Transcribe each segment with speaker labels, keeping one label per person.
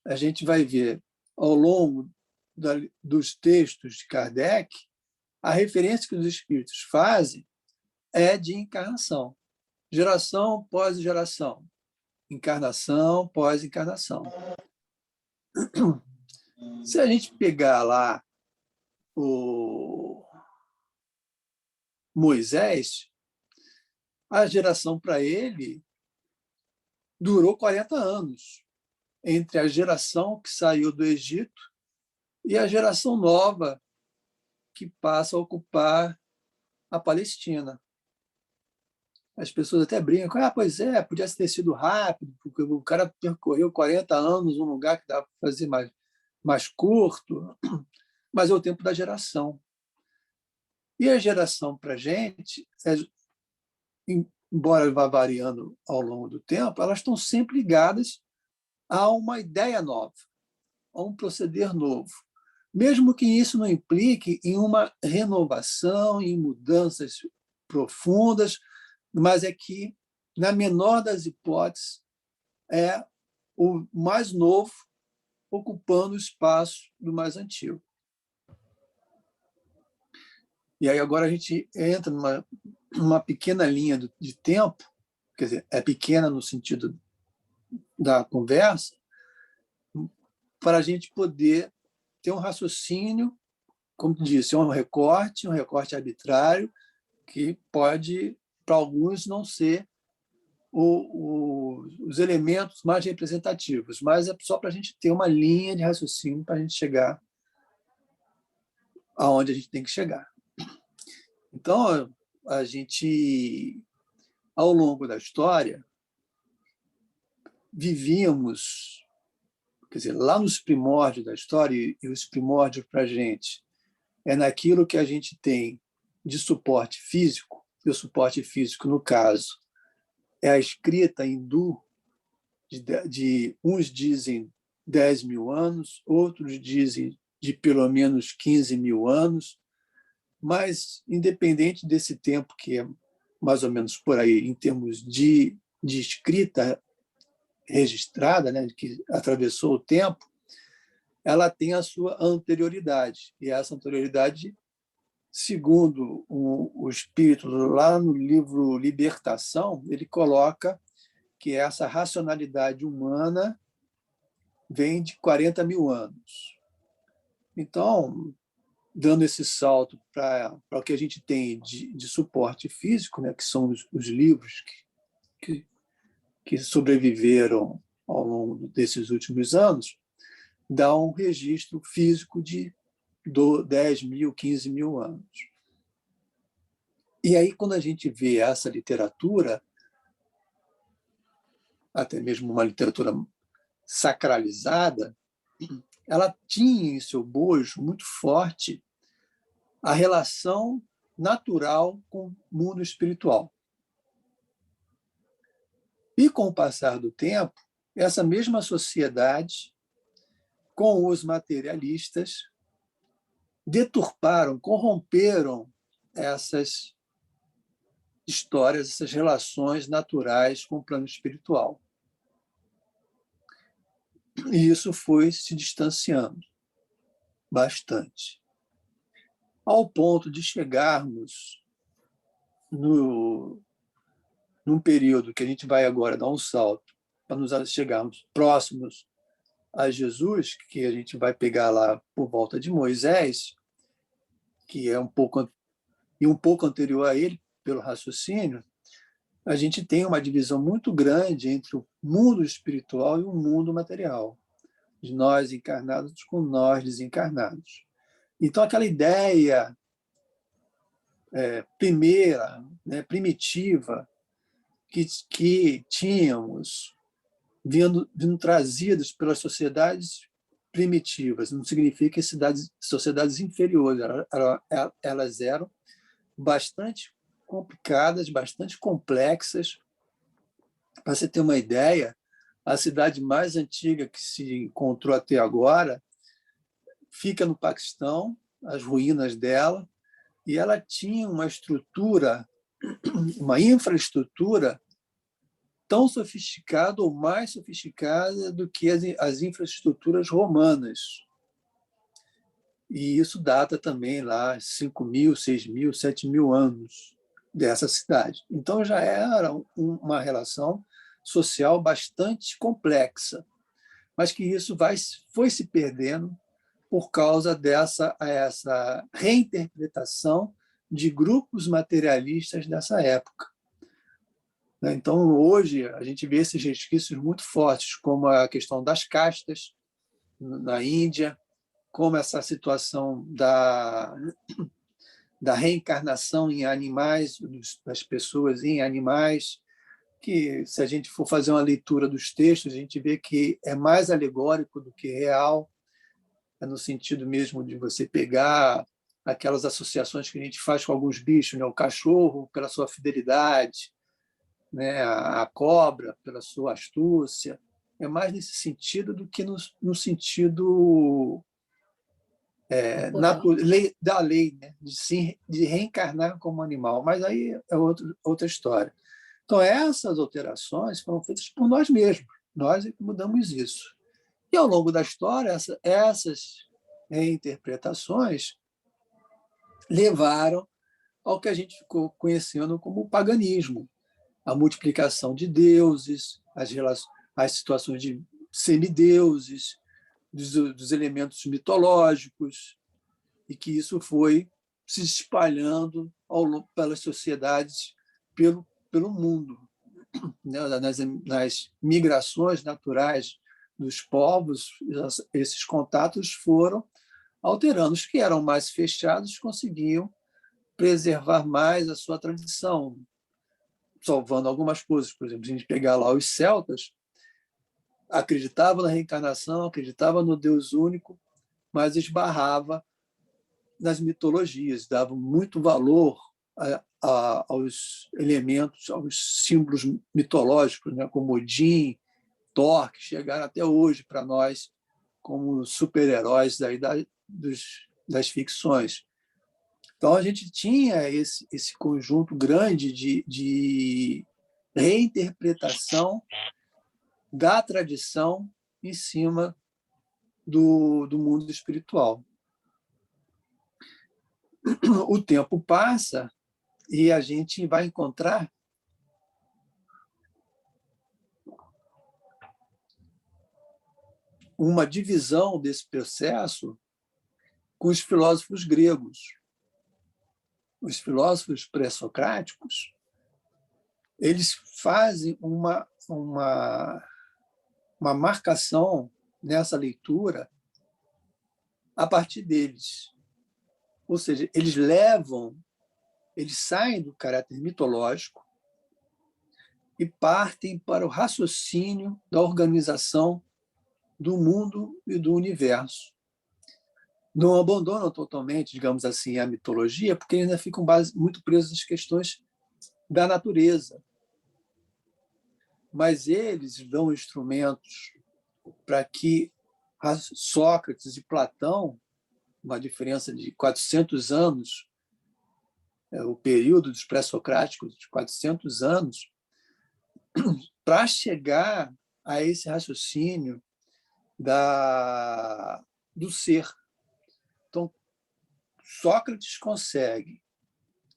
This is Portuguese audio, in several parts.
Speaker 1: a gente vai ver ao longo dos textos de Kardec, a referência que os espíritos fazem é de encarnação. Geração pós geração. Encarnação pós encarnação. Se a gente pegar lá o Moisés, a geração para ele durou 40 anos, entre a geração que saiu do Egito e a geração nova que passa a ocupar a Palestina. As pessoas até brincam, pois é, podia ter sido rápido, porque o cara percorreu 40 anos num lugar que dá para fazer mais curto, mas é o tempo da geração. E a geração, para a gente, embora vá variando ao longo do tempo, elas estão sempre ligadas a uma ideia nova, a um proceder novo. Mesmo que isso não implique em uma renovação, em mudanças profundas, mas é que, na menor das hipóteses, é o mais novo ocupando o espaço do mais antigo. E aí agora a gente entra numa pequena linha de tempo, quer dizer, é pequena no sentido da conversa, para a gente poder ter um raciocínio, como disse, um recorte arbitrário, que pode, para alguns, não ser os elementos mais representativos, mas é só para a gente ter uma linha de raciocínio para a gente chegar aonde a gente tem que chegar. Então, a gente, ao longo da história, vivíamos, quer dizer, lá nos primórdios da história, e os primórdios para a gente é naquilo que a gente tem de suporte físico, e o suporte físico, no caso, é a escrita hindu, de uns dizem 10 mil anos, outros dizem de pelo menos 15 mil anos, mas, independente desse tempo, que é mais ou menos por aí, em termos de escrita registrada, né, que atravessou o tempo, ela tem a sua anterioridade. E essa anterioridade, segundo o Espírito, lá no livro Libertação, ele coloca que essa racionalidade humana vem de 40 mil anos. Então, dando esse salto para o que a gente tem de suporte físico, né, que são os livros que sobreviveram ao longo desses últimos anos, dá um registro físico de 10 mil, 15 mil anos. E aí, quando a gente vê essa literatura, até mesmo uma literatura sacralizada, ela tinha em seu bojo muito forte a relação natural com o mundo espiritual. E, com o passar do tempo, essa mesma sociedade, com os materialistas, deturparam, corromperam essas histórias, essas relações naturais com o plano espiritual. E isso foi se distanciando bastante, ao ponto de chegarmos num período que a gente vai agora dar um salto para nos chegarmos próximos a Jesus, que a gente vai pegar lá por volta de Moisés, que é um pouco anterior a ele, pelo raciocínio, a gente tem uma divisão muito grande entre o mundo espiritual e o mundo material, de nós encarnados com nós desencarnados. Então, aquela ideia primeira, né, primitiva, que tínhamos vindo trazidos pelas sociedades primitivas, não significa que sociedades inferiores, elas eram bastante complicadas, bastante complexas. Para você ter uma ideia, a cidade mais antiga que se encontrou até agora fica no Paquistão, as ruínas dela, e ela tinha uma estrutura, uma infraestrutura tão sofisticada ou mais sofisticada do que as infraestruturas romanas. E isso data também lá 5.000, 6.000, 7.000 anos dessa cidade. Então já era uma relação social bastante complexa, mas que isso foi se perdendo por causa essa reinterpretação de grupos materialistas dessa época. Então, hoje, a gente vê esses resquícios muito fortes, como a questão das castas na Índia, como essa situação da reencarnação em animais, das pessoas em animais, que, se a gente for fazer uma leitura dos textos, a gente vê que é mais alegórico do que real, é no sentido mesmo de você pegar aquelas associações que a gente faz com alguns bichos, né? O cachorro pela sua fidelidade, né? A cobra pela sua astúcia, é mais nesse sentido do que no sentido da lei, né? de reencarnar como animal. Mas aí é outra história. Então, essas alterações foram feitas por nós mesmos, nós é que mudamos isso. E, ao longo da história, essas reinterpretações levaram ao que a gente ficou conhecendo como o paganismo, a multiplicação de deuses, as situações de semideuses, dos elementos mitológicos, e que isso foi se espalhando pelas sociedades, pelo mundo. Nas migrações naturais dos povos, esses contatos foram alterando. Os que eram mais fechados conseguiam preservar mais a sua tradição, salvando algumas coisas. Por exemplo, se a gente pegar lá os celtas, acreditavam na reencarnação, acreditavam no Deus único, mas esbarrava nas mitologias, davam muito valor aos elementos, aos símbolos mitológicos, né, como Odin, Thor, que chegaram até hoje para nós como super-heróis das ficções. Então, a gente tinha esse conjunto grande de reinterpretação da tradição em cima do mundo espiritual. O tempo passa e a gente vai encontrar uma divisão desse processo com os filósofos gregos. Os filósofos pré-socráticos, eles fazem uma marcação nessa leitura a partir deles. Ou seja, eles saem do caráter mitológico e partem para o raciocínio da organização do mundo e do universo. Não abandonam totalmente, digamos assim, a mitologia, porque ainda ficam muito presos às questões da natureza. Mas eles dão instrumentos para que Sócrates e Platão, uma diferença de 400 anos, o período dos pré-socráticos de 400 anos, para chegar a esse raciocínio do ser. Então, Sócrates consegue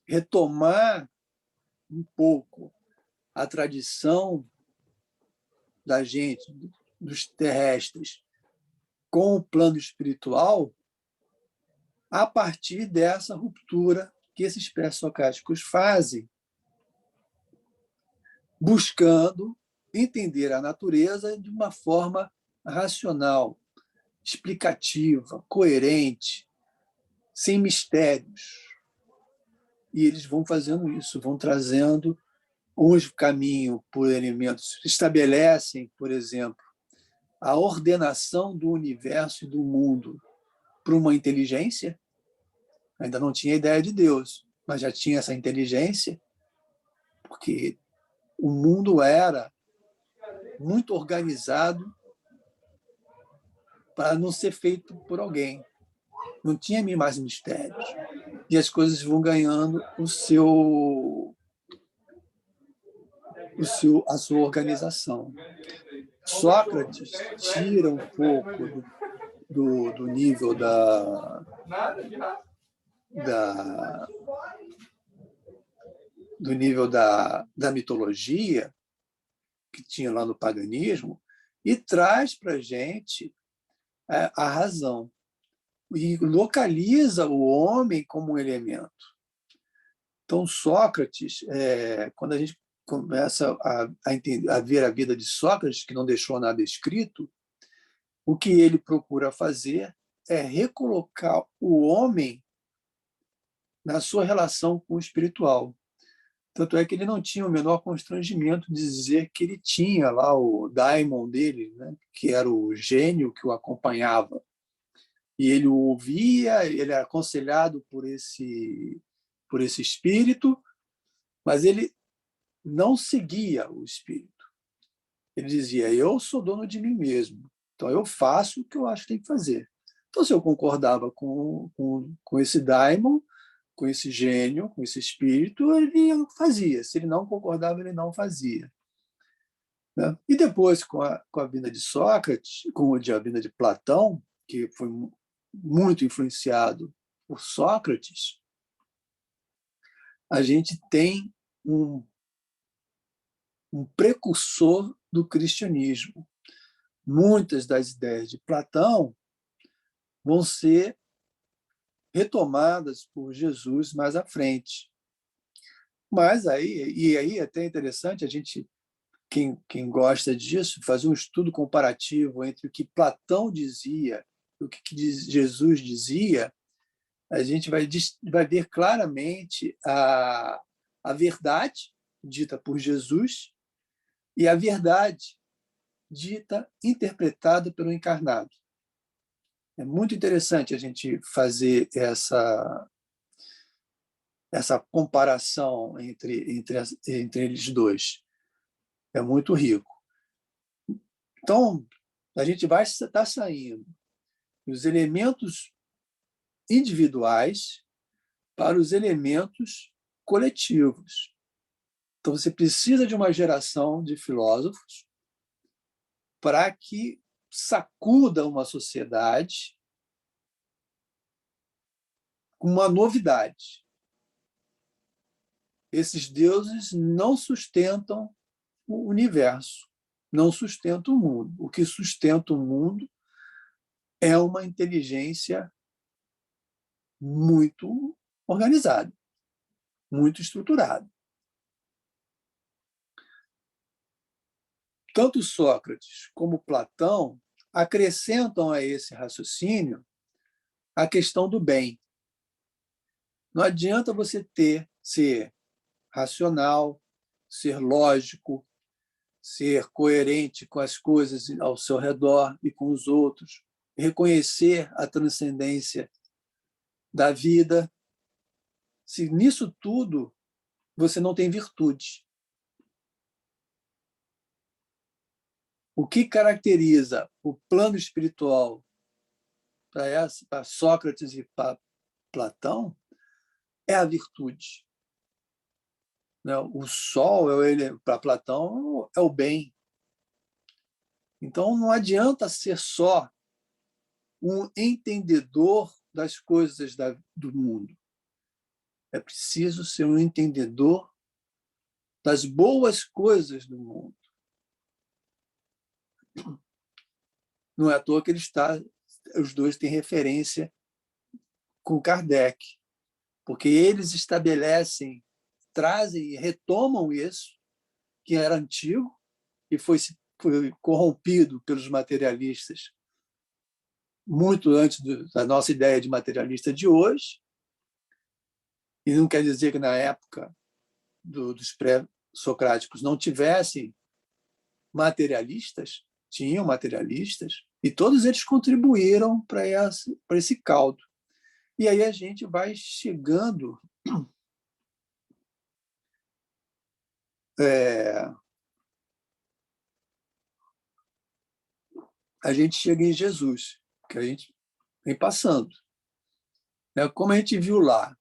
Speaker 1: retomar um pouco a tradição da gente, dos terrestres, com o plano espiritual, a partir dessa ruptura que esses pré-socráticos fazem, buscando entender a natureza de uma forma racional, explicativa, coerente, sem mistérios. E eles vão fazendo isso, vão trazendo um caminho por elementos, estabelecem, por exemplo, a ordenação do universo e do mundo para uma inteligência. Ainda não tinha ideia de Deus, mas já tinha essa inteligência, porque o mundo era muito organizado para não ser feito por alguém. Não tinha mais mistérios. E as coisas vão ganhando a sua organização. Sócrates tira um pouco do nível do nível da mitologia que tinha lá no paganismo e traz para a gente a razão e localiza o homem como um elemento. Então, Sócrates, quando a gente começa a ver a vida de Sócrates, que não deixou nada escrito, o que ele procura fazer é recolocar o homem na sua relação com o espiritual. Tanto é que ele não tinha o menor constrangimento de dizer que ele tinha lá o daimon dele, né, que era o gênio que o acompanhava. E ele o ouvia, ele era aconselhado por esse espírito, mas ele não seguia o espírito. Ele dizia, eu sou dono de mim mesmo, então eu faço o que eu acho que tem que fazer. Então, se eu concordava com esse daimon, com esse gênio, com esse espírito, ele fazia. Se ele não concordava, ele não fazia. Né? E depois, com a vinda de Sócrates, com a vinda de Platão, que foi muito influenciado por Sócrates, a gente tem um precursor do cristianismo. Muitas das ideias de Platão vão ser retomadas por Jesus mais à frente. Mas aí é até interessante a gente, quem gosta disso, fazer um estudo comparativo entre o que Platão dizia e o que Jesus dizia, a gente vai ver claramente a verdade dita por Jesus e a verdade dita, interpretada pelo encarnado. É muito interessante a gente fazer essa comparação entre eles dois. É muito rico. Então, a gente vai estar saindo dos elementos individuais para os elementos coletivos. Então, você precisa de uma geração de filósofos para que sacuda uma sociedade com uma novidade. Esses deuses não sustentam o universo, não sustentam o mundo. O que sustenta o mundo é uma inteligência muito organizada, muito estruturada. Tanto Sócrates como Platão acrescentam a esse raciocínio a questão do bem. Não adianta você ser racional, ser lógico, ser coerente com as coisas ao seu redor e com os outros, reconhecer a transcendência da vida. Se nisso tudo você não tem virtude. O que caracteriza o plano espiritual para Sócrates e para Platão é a virtude. O sol, para Platão, é o bem. Então, não adianta ser só um entendedor das coisas do mundo. É preciso ser um entendedor das boas coisas do mundo. Não é à toa que os dois têm referência com Kardec, porque eles estabelecem, trazem e retomam isso, que era antigo e foi corrompido pelos materialistas muito antes da nossa ideia de materialista de hoje. E não quer dizer que na época dos pré-socráticos não tivessem materialistas, tinham materialistas, e todos eles contribuíram para esse caldo. E aí a gente vai chegando a gente chega em Jesus, que a gente vem passando. Como a gente viu lá,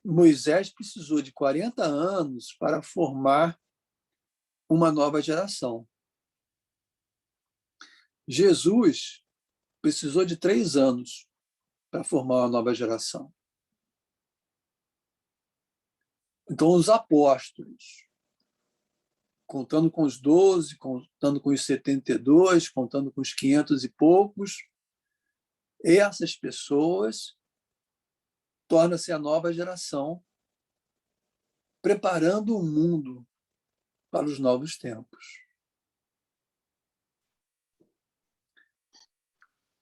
Speaker 1: Moisés precisou de 40 anos para formar uma nova geração. Jesus precisou de 3 anos para formar uma nova geração. Então, os apóstolos, contando com os 12, contando com os 72, contando com os 500 e poucos, essas pessoas tornam-se a nova geração, preparando o mundo para os novos tempos.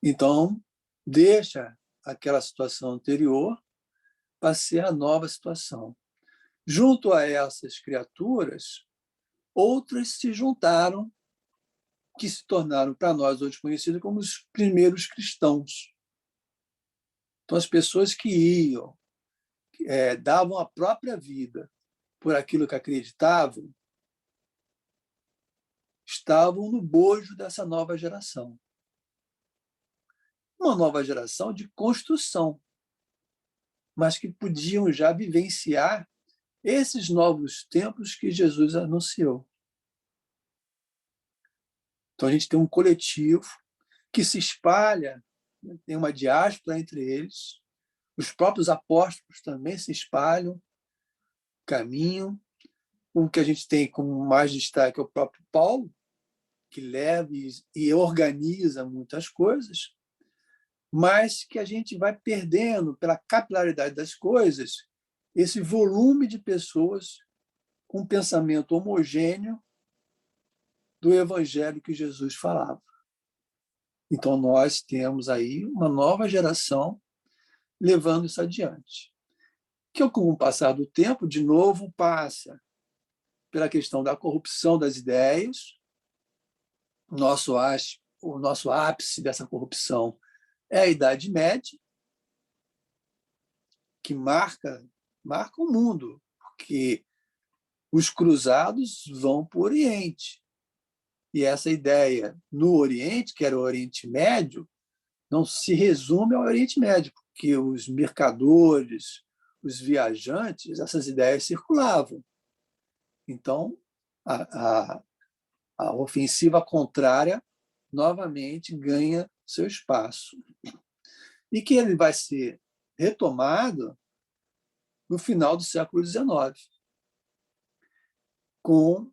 Speaker 1: Então, deixa aquela situação anterior para ser a nova situação. Junto a essas criaturas, outras se juntaram, que se tornaram para nós hoje conhecidos como os primeiros cristãos. Então, as pessoas que iam, davam a própria vida por aquilo que acreditavam, estavam no bojo dessa nova geração. Uma nova geração de construção, mas que podiam já vivenciar esses novos tempos que Jesus anunciou. Então, a gente tem um coletivo que se espalha, tem uma diáspora entre eles, os próprios apóstolos também se espalham, caminham. O que a gente tem como mais destaque é o próprio Paulo, que leva e organiza muitas coisas, mas que a gente vai perdendo, pela capilaridade das coisas, esse volume de pessoas com um pensamento homogêneo do evangelho que Jesus falava. Então, nós temos aí uma nova geração levando isso adiante. Que, com o passar do tempo, de novo passa pela questão da corrupção das ideias. O nosso ápice dessa corrupção é a Idade Média, que marca o mundo, porque os cruzados vão para o Oriente. E essa ideia no Oriente, que era o Oriente Médio, não se resume ao Oriente Médio, porque os mercadores, os viajantes, essas ideias circulavam. Então, a ofensiva contrária novamente ganha seu espaço. E que ele vai ser retomado no final do século XIX, com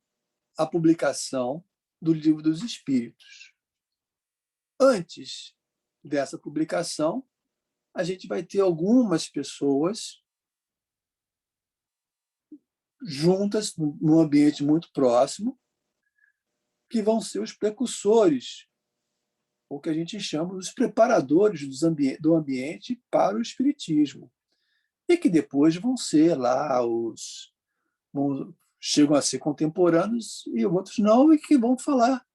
Speaker 1: a publicação do Livro dos Espíritos. Antes dessa publicação, a gente vai ter algumas pessoas juntas num ambiente muito próximo, que vão ser os precursores, ou que a gente chama os preparadores do ambiente para o espiritismo, e que depois vão ser lá chegam a ser contemporâneos e outros não, e que vão falar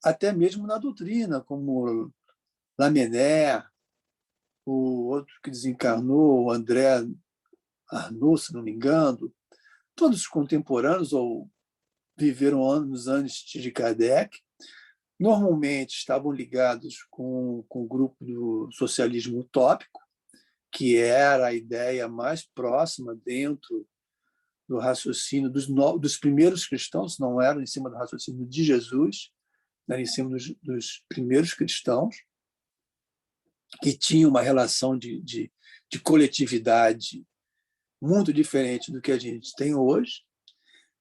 Speaker 1: até mesmo na doutrina, como Lamennais, o outro que desencarnou, o André Arnaud, se não me engano, todos contemporâneos ou viveram anos antes de Kardec, normalmente estavam ligados com o grupo do socialismo utópico, que era a ideia mais próxima dentro do raciocínio dos primeiros cristãos, não era em cima do raciocínio de Jesus, era em cima dos primeiros cristãos, que tinham uma relação de coletividade muito diferente do que a gente tem hoje,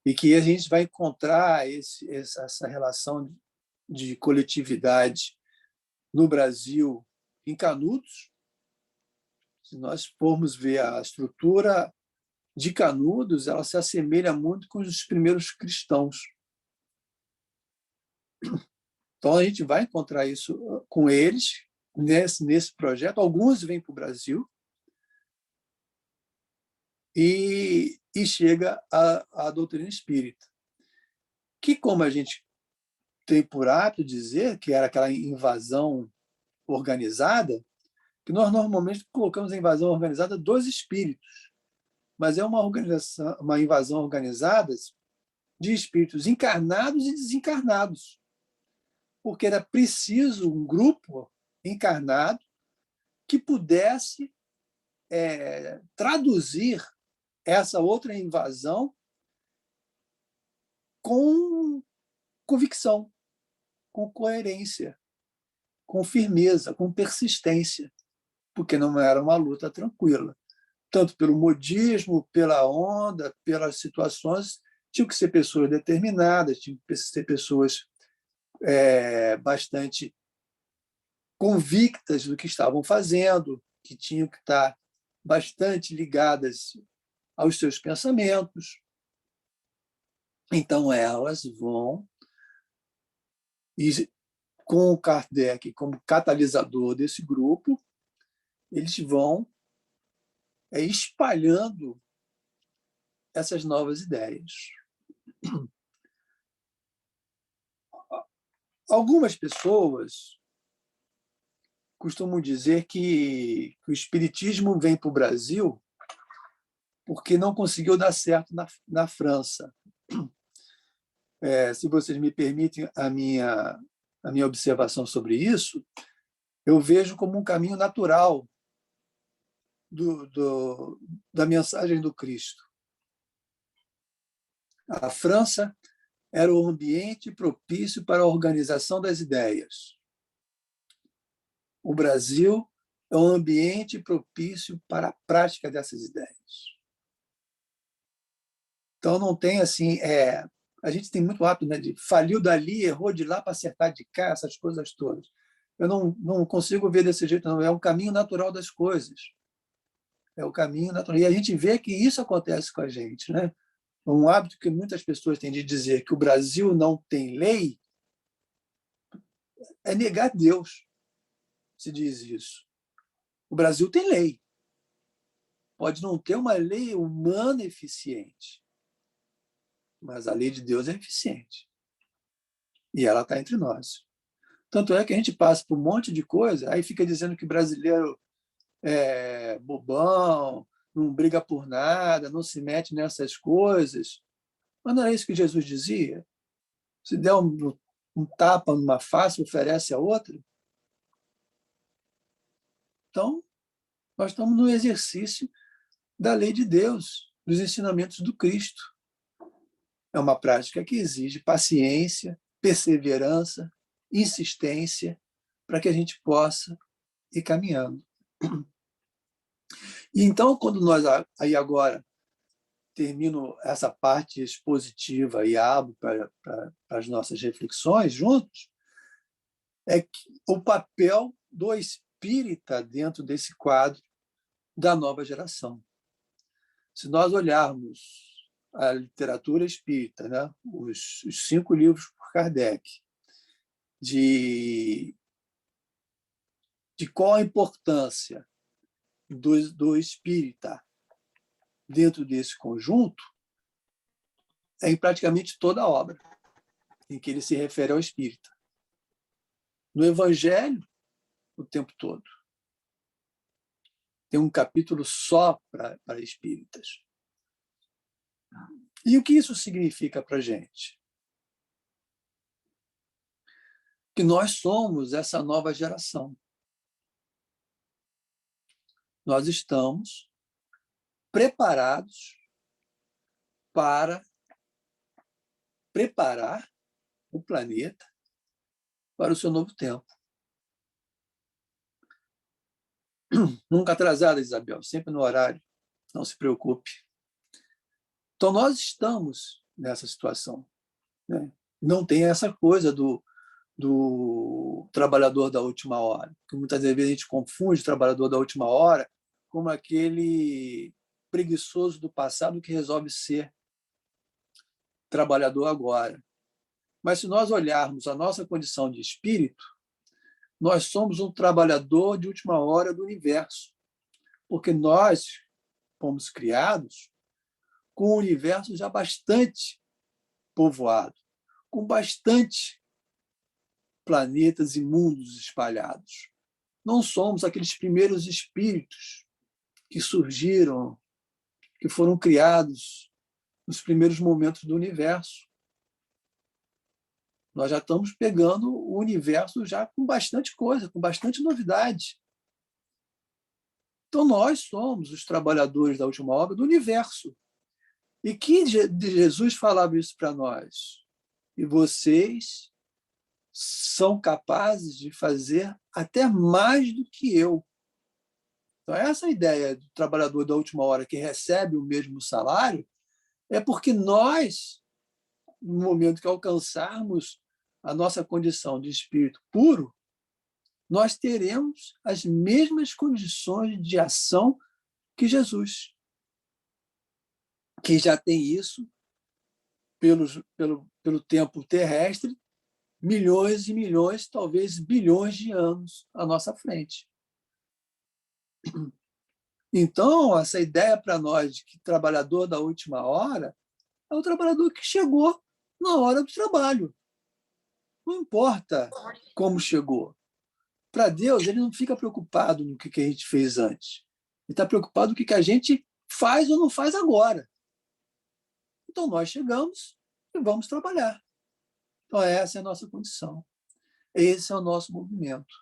Speaker 1: e que a gente vai encontrar essa relação de coletividade no Brasil em Canudos. Se nós formos ver a estrutura de Canudos, ela se assemelha muito com os primeiros cristãos. Então, a gente vai encontrar isso com eles nesse projeto. Alguns vêm para o Brasil e chega a doutrina espírita, que, como a gente tem por hábito dizer, que era aquela invasão organizada, que nós normalmente colocamos a invasão organizada dos espíritos, mas é uma invasão organizada de espíritos encarnados e desencarnados, porque era preciso um grupo encarnado que pudesse traduzir essa outra invasão com convicção, com coerência, com firmeza, com persistência, porque não era uma luta tranquila. Tanto pelo modismo, pela onda, pelas situações, tinham que ser pessoas determinadas, tinham que ser pessoas bastante convictas do que estavam fazendo, que tinham que estar bastante ligadas aos seus pensamentos. Então, elas vão, e com o Kardec como catalisador desse grupo, eles vão espalhando essas novas ideias. Algumas pessoas costumam dizer que o espiritismo vem para o Brasil porque não conseguiu dar certo na França. Se vocês me permitem a minha observação sobre isso, eu vejo como um caminho natural da mensagem do Cristo. A França era o ambiente propício para a organização das ideias. O Brasil é um ambiente propício para a prática dessas ideias. Então, não tem assim... a gente tem muito hábito, né, de faliu dali, errou de lá para acertar de cá, essas coisas todas. Eu não consigo ver desse jeito, não. É um caminho natural das coisas. É o caminho natural. E a gente vê que isso acontece com a gente, né? Um hábito que muitas pessoas têm de dizer que o Brasil não tem lei é negar Deus, se diz isso. O Brasil tem lei. Pode não ter uma lei humana eficiente, mas a lei de Deus é eficiente. E ela está entre nós. Tanto é que a gente passa por um monte de coisa, aí fica dizendo que brasileiro é bobão, não briga por nada, não se mete nessas coisas. Mas não é isso que Jesus dizia? Se der um tapa numa face, oferece a outra. Então, nós estamos no exercício da lei de Deus, dos ensinamentos do Cristo. É uma prática que exige paciência, perseverança, insistência, para que a gente possa ir caminhando. E então, quando nós, aí agora, termino essa parte expositiva e abro para as nossas reflexões juntos, é que o papel do espírita dentro desse quadro da nova geração. Se nós olharmos a literatura espírita, né, os 5 livros por Kardec, de qual a importância do espírita dentro desse conjunto, é em praticamente toda a obra em que ele se refere ao espírita. No Evangelho, o tempo todo. Tem um capítulo só para espíritas. E o que isso significa para a gente? Que nós somos essa nova geração. Nós estamos preparados para preparar o planeta para o seu novo tempo. Nunca atrasada, Isabel, sempre no horário, não se preocupe. Então, nós estamos nessa situação, né? Não tem essa coisa do trabalhador da última hora, que muitas vezes a gente confunde o trabalhador da última hora como aquele preguiçoso do passado que resolve ser trabalhador agora. Mas se nós olharmos a nossa condição de espírito, nós somos um trabalhador de última hora do universo, porque nós fomos criados com um universo já bastante povoado, com bastante planetas e mundos espalhados. Não somos aqueles primeiros espíritos que surgiram, que foram criados nos primeiros momentos do universo. Nós já estamos pegando o universo já com bastante coisa, com bastante novidade. Então, nós somos os trabalhadores da última obra do universo. E que Jesus falava isso para nós. E vocês são capazes de fazer até mais do que eu. Então, essa ideia do trabalhador da última hora que recebe o mesmo salário é porque nós, no momento que alcançarmos a nossa condição de espírito puro, nós teremos as mesmas condições de ação que Jesus, que já tem isso pelo tempo terrestre, milhões e milhões, talvez bilhões de anos à nossa frente. Então, essa ideia para nós de que trabalhador da última hora é o trabalhador que chegou na hora do trabalho. Não importa como chegou. Para Deus, ele não fica preocupado no que a gente fez antes. Ele está preocupado no que a gente faz ou não faz agora. Então, nós chegamos e vamos trabalhar. Então, essa é a nossa condição. Esse é o nosso movimento.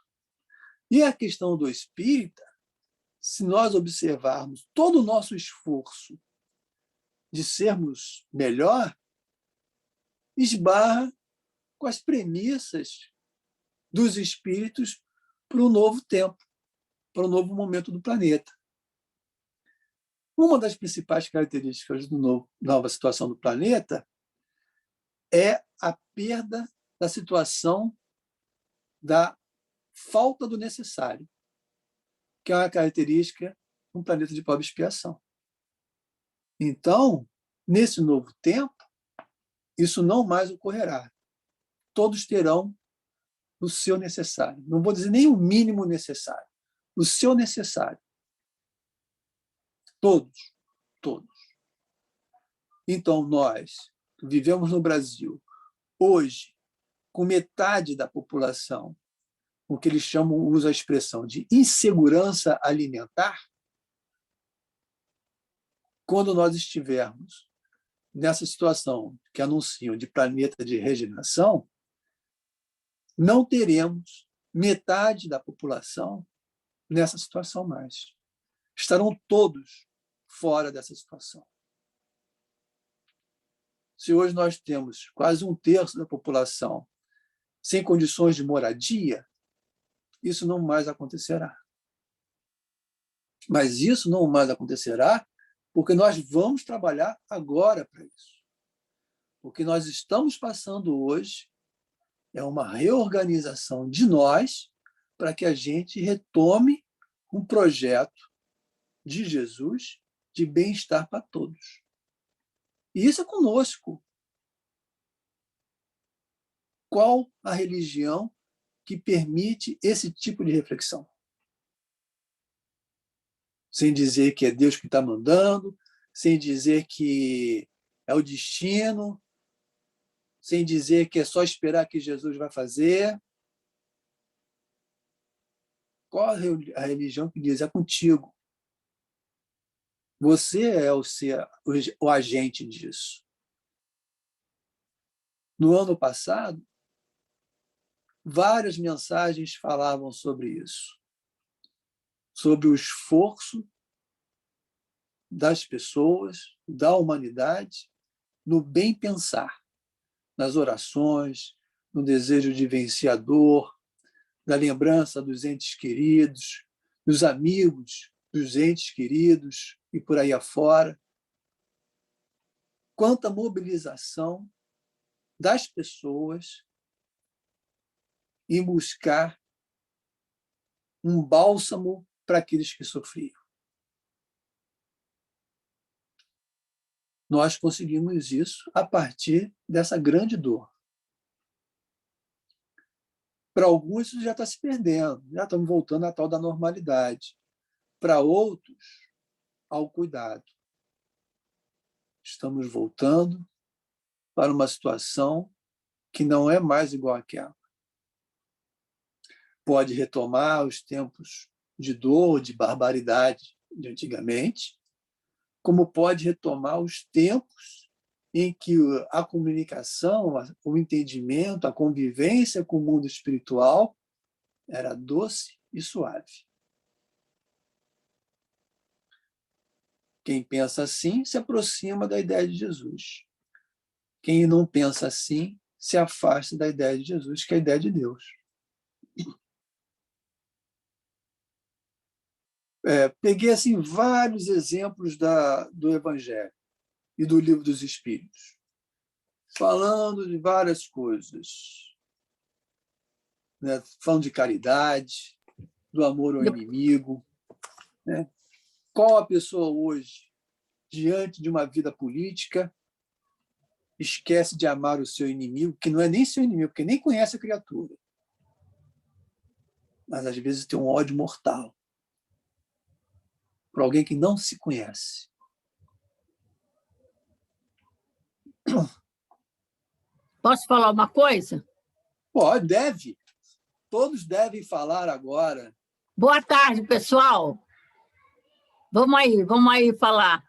Speaker 1: E a questão do espírita, se nós observarmos todo o nosso esforço de sermos melhor, esbarra com as premissas dos espíritos para um novo tempo, para um novo momento do planeta. Uma das principais características da nova situação do planeta é a perda da situação da falta do necessário, que é uma característica de um planeta de pobre expiação. Então, nesse novo tempo, isso não mais ocorrerá. Todos terão o seu necessário. Não vou dizer nem o mínimo necessário. O seu necessário. Todos. Todos. Então, nós vivemos no Brasil, hoje, com metade da população, o que eles chamam, usam a expressão de insegurança alimentar, quando nós estivermos nessa situação que anunciam de planeta de regeneração, não teremos metade da população nessa situação mais. Estarão todos fora dessa situação. Se hoje nós temos quase 1/3 da população sem condições de moradia, isso não mais acontecerá. Mas isso não mais acontecerá porque nós vamos trabalhar agora para isso. O que nós estamos passando hoje é uma reorganização de nós para que a gente retome um projeto de Jesus de bem-estar para todos. E isso é conosco. Qual a religião que permite esse tipo de reflexão? Sem dizer que é Deus que está mandando, sem dizer que é o destino, sem dizer que é só esperar que Jesus vai fazer. Qual a religião que diz? É contigo. Você é o agente disso. No ano passado, várias mensagens falavam sobre isso, sobre o esforço das pessoas, da humanidade, no bem pensar, nas orações, no desejo de vencer a dor, na lembrança dos entes queridos, dos amigos dos entes queridos e por aí afora. Quanta mobilização das pessoas em buscar um bálsamo para aqueles que sofriam. Nós conseguimos isso a partir dessa grande dor. Para alguns, isso já está se perdendo, já estamos voltando à tal da normalidade. Para outros, ao cuidado. Estamos voltando para uma situação que não é mais igual àquela. Pode retomar os tempos de dor, de barbaridade de antigamente, como pode retomar os tempos em que a comunicação, o entendimento, a convivência com o mundo espiritual era doce e suave. Quem pensa assim se aproxima da ideia de Jesus. Quem não pensa assim se afasta da ideia de Jesus, que é a ideia de Deus. Peguei assim, vários exemplos do Evangelho e do Livro dos Espíritos, falando de várias coisas, né? Falando de caridade, do amor ao inimigo. Né? Qual a pessoa hoje, diante de uma vida política, esquece de amar o seu inimigo, que não é nem seu inimigo, porque nem conhece a criatura, mas às vezes tem um ódio mortal por alguém que não se conhece.
Speaker 2: Posso falar uma coisa?
Speaker 1: Pode, deve. Todos devem falar agora.
Speaker 2: Boa tarde, pessoal. Vamos aí falar.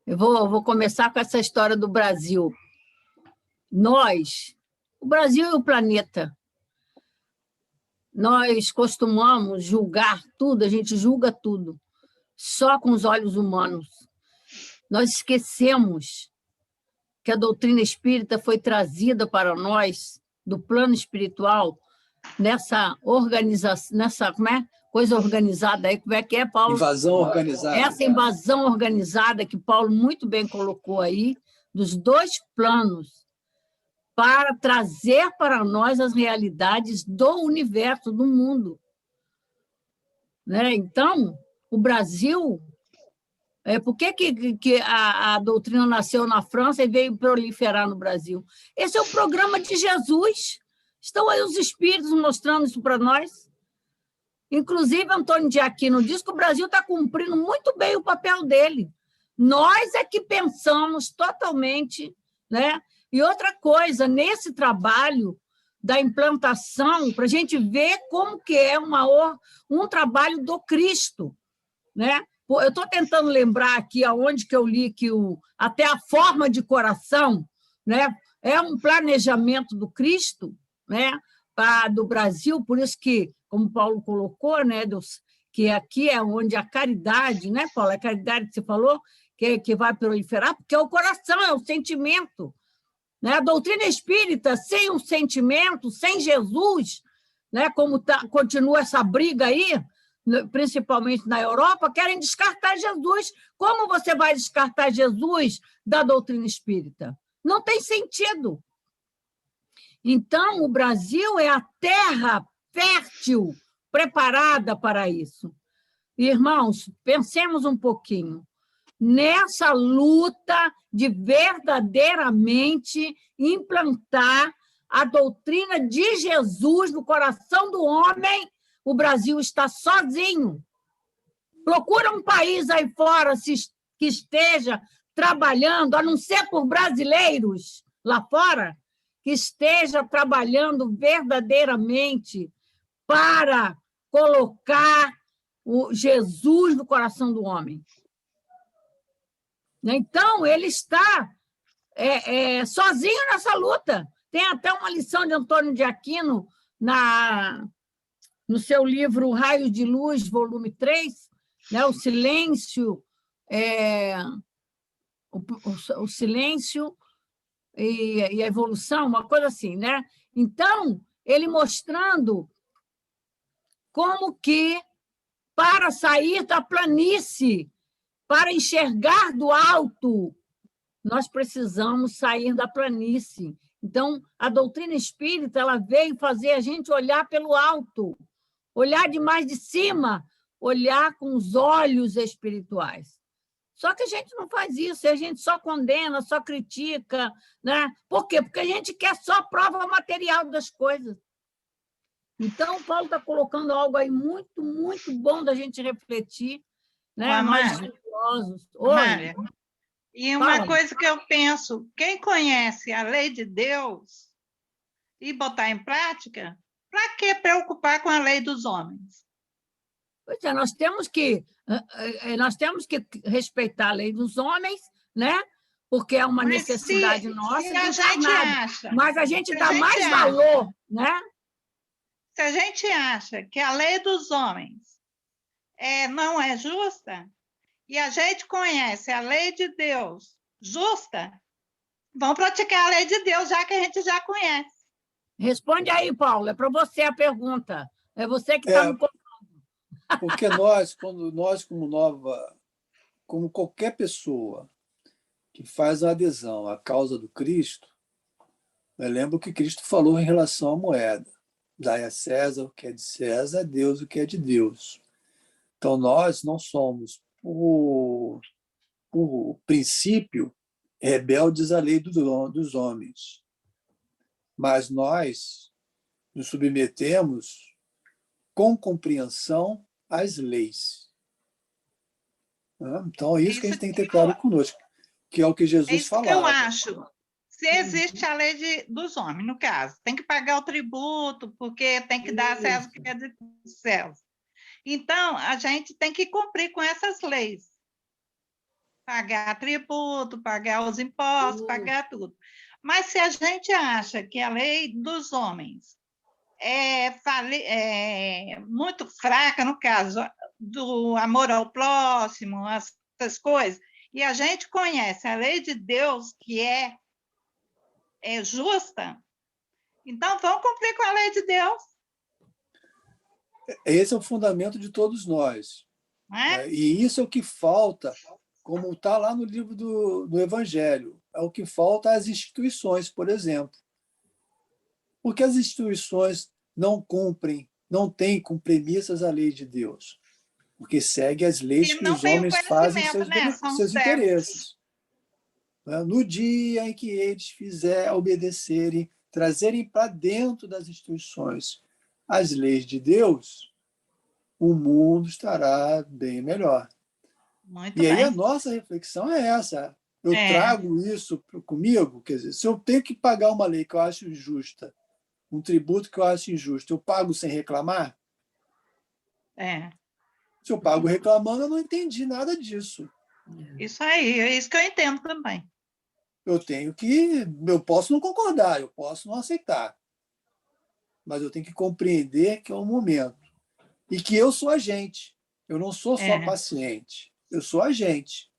Speaker 2: Eu vou começar com essa história do Brasil. O Brasil e o planeta, nós costumamos julgar tudo, a gente julga tudo, só com os olhos humanos. Nós esquecemos que a doutrina espírita foi trazida para nós, do plano espiritual, nessa organização, coisa organizada aí, como é que é, Paulo?
Speaker 1: Invasão organizada.
Speaker 2: Essa invasão organizada que Paulo muito bem colocou aí, dos dois planos, para trazer para nós as realidades do universo, do mundo. Né? Então, o Brasil... Por que a doutrina nasceu na França e veio proliferar no Brasil? Esse é o programa de Jesus. Estão aí os espíritos mostrando isso para nós. Inclusive, Antônio de Aquino diz que o Brasil está cumprindo muito bem o papel dele. Nós é que pensamos totalmente. Né? E outra coisa, nesse trabalho da implantação, para a gente ver como que é um trabalho do Cristo. Né? Eu estou tentando lembrar aqui aonde que eu li que até a forma de coração, né, é um planejamento do Cristo, né, do Brasil, por isso que, como Paulo colocou, né, que aqui é onde a caridade, né, Paulo, a caridade que você falou, que vai proliferar, porque é o coração, é o sentimento. Né? A doutrina espírita, sem o sentimento, sem Jesus, né, como continua essa briga aí, principalmente na Europa, querem descartar Jesus. Como você vai descartar Jesus da doutrina espírita? Não tem sentido. Então, o Brasil é a terra fértil, preparada para isso. Irmãos, pensemos um pouquinho. Nessa luta de verdadeiramente implantar a doutrina de Jesus no coração do homem, o Brasil está sozinho. Procura um país aí fora que esteja trabalhando, a não ser por brasileiros lá fora, que esteja trabalhando verdadeiramente para colocar o Jesus no coração do homem. Então, ele está sozinho nessa luta. Tem até uma lição de Antônio de Aquino no seu livro Raios de Luz, volume 3, né, o silêncio, o silêncio e a evolução, uma coisa assim. Né? Então, ele mostrando como que, para sair da planície, para enxergar do alto, nós precisamos sair da planície. Então, a doutrina espírita ela veio fazer a gente olhar pelo alto, olhar de mais de cima, olhar com os olhos espirituais. Só que a gente não faz isso, a gente só condena, só critica. Né? Por quê? Porque a gente quer só prova material das coisas. Então, o Paulo está colocando algo aí muito, muito bom da gente refletir. Né? Nós estudiosos.
Speaker 3: Mária, e uma coisa que eu penso, quem conhece a lei de Deus e botar em prática, para que preocupar com a lei dos homens?
Speaker 2: Pois é, nós temos que respeitar a lei dos homens, né? Porque é uma necessidade nossa.
Speaker 3: Se a gente acha,
Speaker 2: mas a gente dá mais valor, né?
Speaker 3: Se a gente acha que a lei dos homens não é justa, e a gente conhece a lei de Deus justa, vamos praticar a lei de Deus, já que a gente já conhece.
Speaker 2: Responde aí, Paulo, é para você a pergunta. É você que está no...
Speaker 1: Porque nós, como qualquer pessoa que faz a adesão à causa do Cristo, eu lembro que Cristo falou em relação à moeda. Dai a César o que é de César, a Deus o que é de Deus. Então, nós não somos, por princípio, rebeldes à lei dos homens, mas nós nos submetemos com compreensão às leis. Então, é isso que a gente tem que ter claro conosco, que é o que Jesus falava.
Speaker 3: É isso que eu acho. Se existe a lei dos homens, no caso, tem que pagar o tributo, porque tem que dar a César o que é de César. Então, a gente tem que cumprir com essas leis. Pagar tributo, pagar os impostos, pagar tudo. Mas se a gente acha que a lei dos homens é muito fraca, no caso do amor ao próximo, essas coisas, e a gente conhece a lei de Deus, que é justa, então vamos cumprir com a lei de Deus.
Speaker 1: Esse é o fundamento de todos nós. E isso é o que falta, como está lá no livro do Evangelho, é o que falta às instituições, por exemplo. Porque as instituições não cumprem, não têm como premissas a lei de Deus, porque segue as leis que os homens fazem seus interesses. No dia em que eles obedecerem, trazerem para dentro das instituições as leis de Deus, o mundo estará bem melhor.
Speaker 3: Muito
Speaker 1: e aí
Speaker 3: bem.
Speaker 1: A nossa reflexão é essa. Eu trago isso comigo, quer dizer, se eu tenho que pagar uma lei que eu acho injusta, um tributo que eu acho injusto, eu pago sem reclamar? Se eu pago reclamando, eu não entendi nada disso.
Speaker 3: Isso aí, é isso que eu entendo também.
Speaker 1: Eu posso não concordar, eu posso não aceitar, mas eu tenho que compreender que é um momento e que eu sou agente. Eu não sou só paciente, eu sou agente.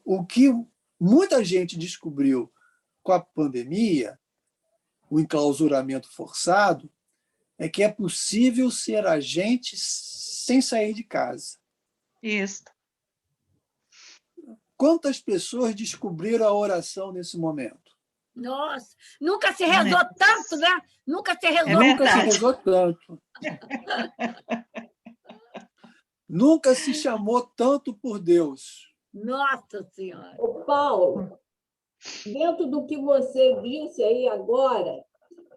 Speaker 1: O que muita gente descobriu com a pandemia, o enclausuramento forçado, é que é possível ser agente sem sair de casa.
Speaker 3: Isso.
Speaker 1: Quantas pessoas descobriram a oração nesse momento?
Speaker 2: Nossa, nunca se rezou tanto, né? Nunca se
Speaker 1: rezou tanto. Nunca se chamou tanto por Deus.
Speaker 2: Nossa Senhora!
Speaker 4: Ô, Paulo, dentro do que você disse aí agora,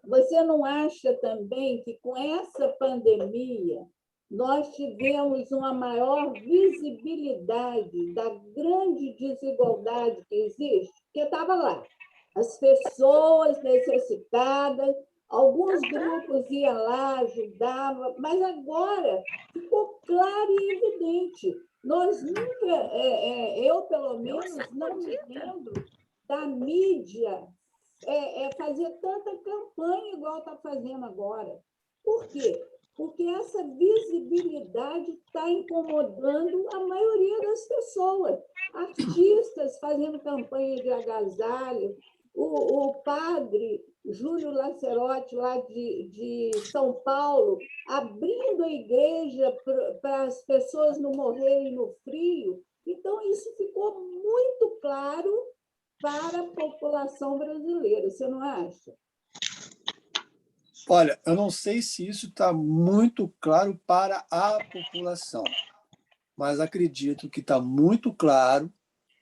Speaker 4: você não acha também que com essa pandemia nós tivemos uma maior visibilidade da grande desigualdade que existe? Porque estava lá, as pessoas necessitadas, alguns grupos iam lá, ajudavam, mas agora ficou claro e evidente. Nós nunca, eu pelo menos, não me lembro da mídia fazer tanta campanha igual está fazendo agora. Por quê? Porque essa visibilidade está incomodando a maioria das pessoas. Artistas fazendo campanha de agasalho, o padre Júlio Lacerotti, lá de São Paulo, abrindo a igreja para as pessoas não morrerem no frio. Então, isso ficou muito claro para a população brasileira, você não acha?
Speaker 1: Olha, eu não sei se isso está muito claro para a população, mas acredito que está muito claro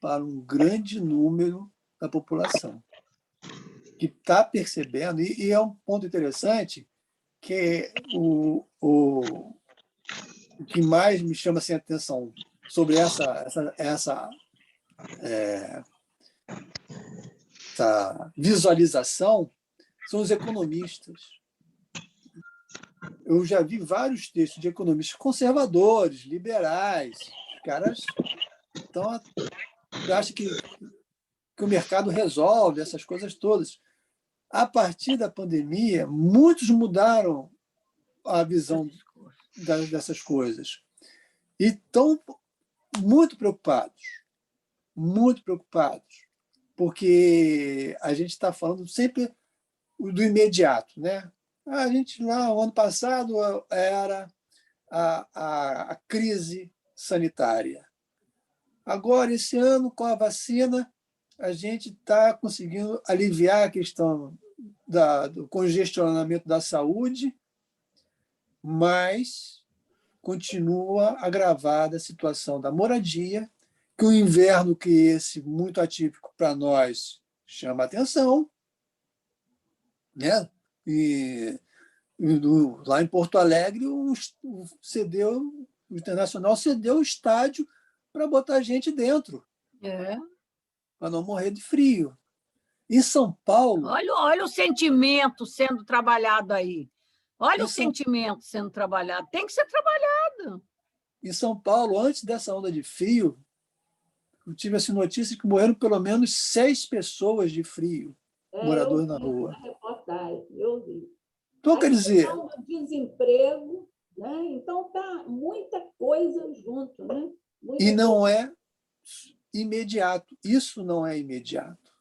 Speaker 1: para um grande número da população, que está percebendo, e é um ponto interessante, que o que mais me chama assim, a atenção sobre essa visualização são os economistas. Eu já vi vários textos de economistas conservadores, liberais. Os caras acham que o mercado resolve essas coisas todas. A partir da pandemia, muitos mudaram a visão dessas coisas. E estão muito preocupados, porque a gente está falando sempre do imediato, né? A gente lá, o ano passado, era a crise sanitária. Agora, esse ano, com a vacina, a gente está conseguindo aliviar a questão do congestionamento da saúde, mas continua agravada a situação da moradia, que o inverno, que esse muito atípico para nós, chama atenção, né? Lá em Porto Alegre, o Internacional cedeu o estádio para botar gente dentro, para não morrer de frio. Em São Paulo...
Speaker 2: Olha o sentimento sendo trabalhado aí. Olha o sentimento sendo trabalhado. Tem que ser trabalhado.
Speaker 1: Em São Paulo, antes dessa onda de frio, eu tive essa notícia que morreram pelo menos 6 pessoas de frio, moradores na rua.
Speaker 4: Eu vi.
Speaker 1: Então, quer dizer...
Speaker 4: O desemprego, né? Então, está muita coisa junto, né?
Speaker 1: E não é imediato. Isso não é imediato.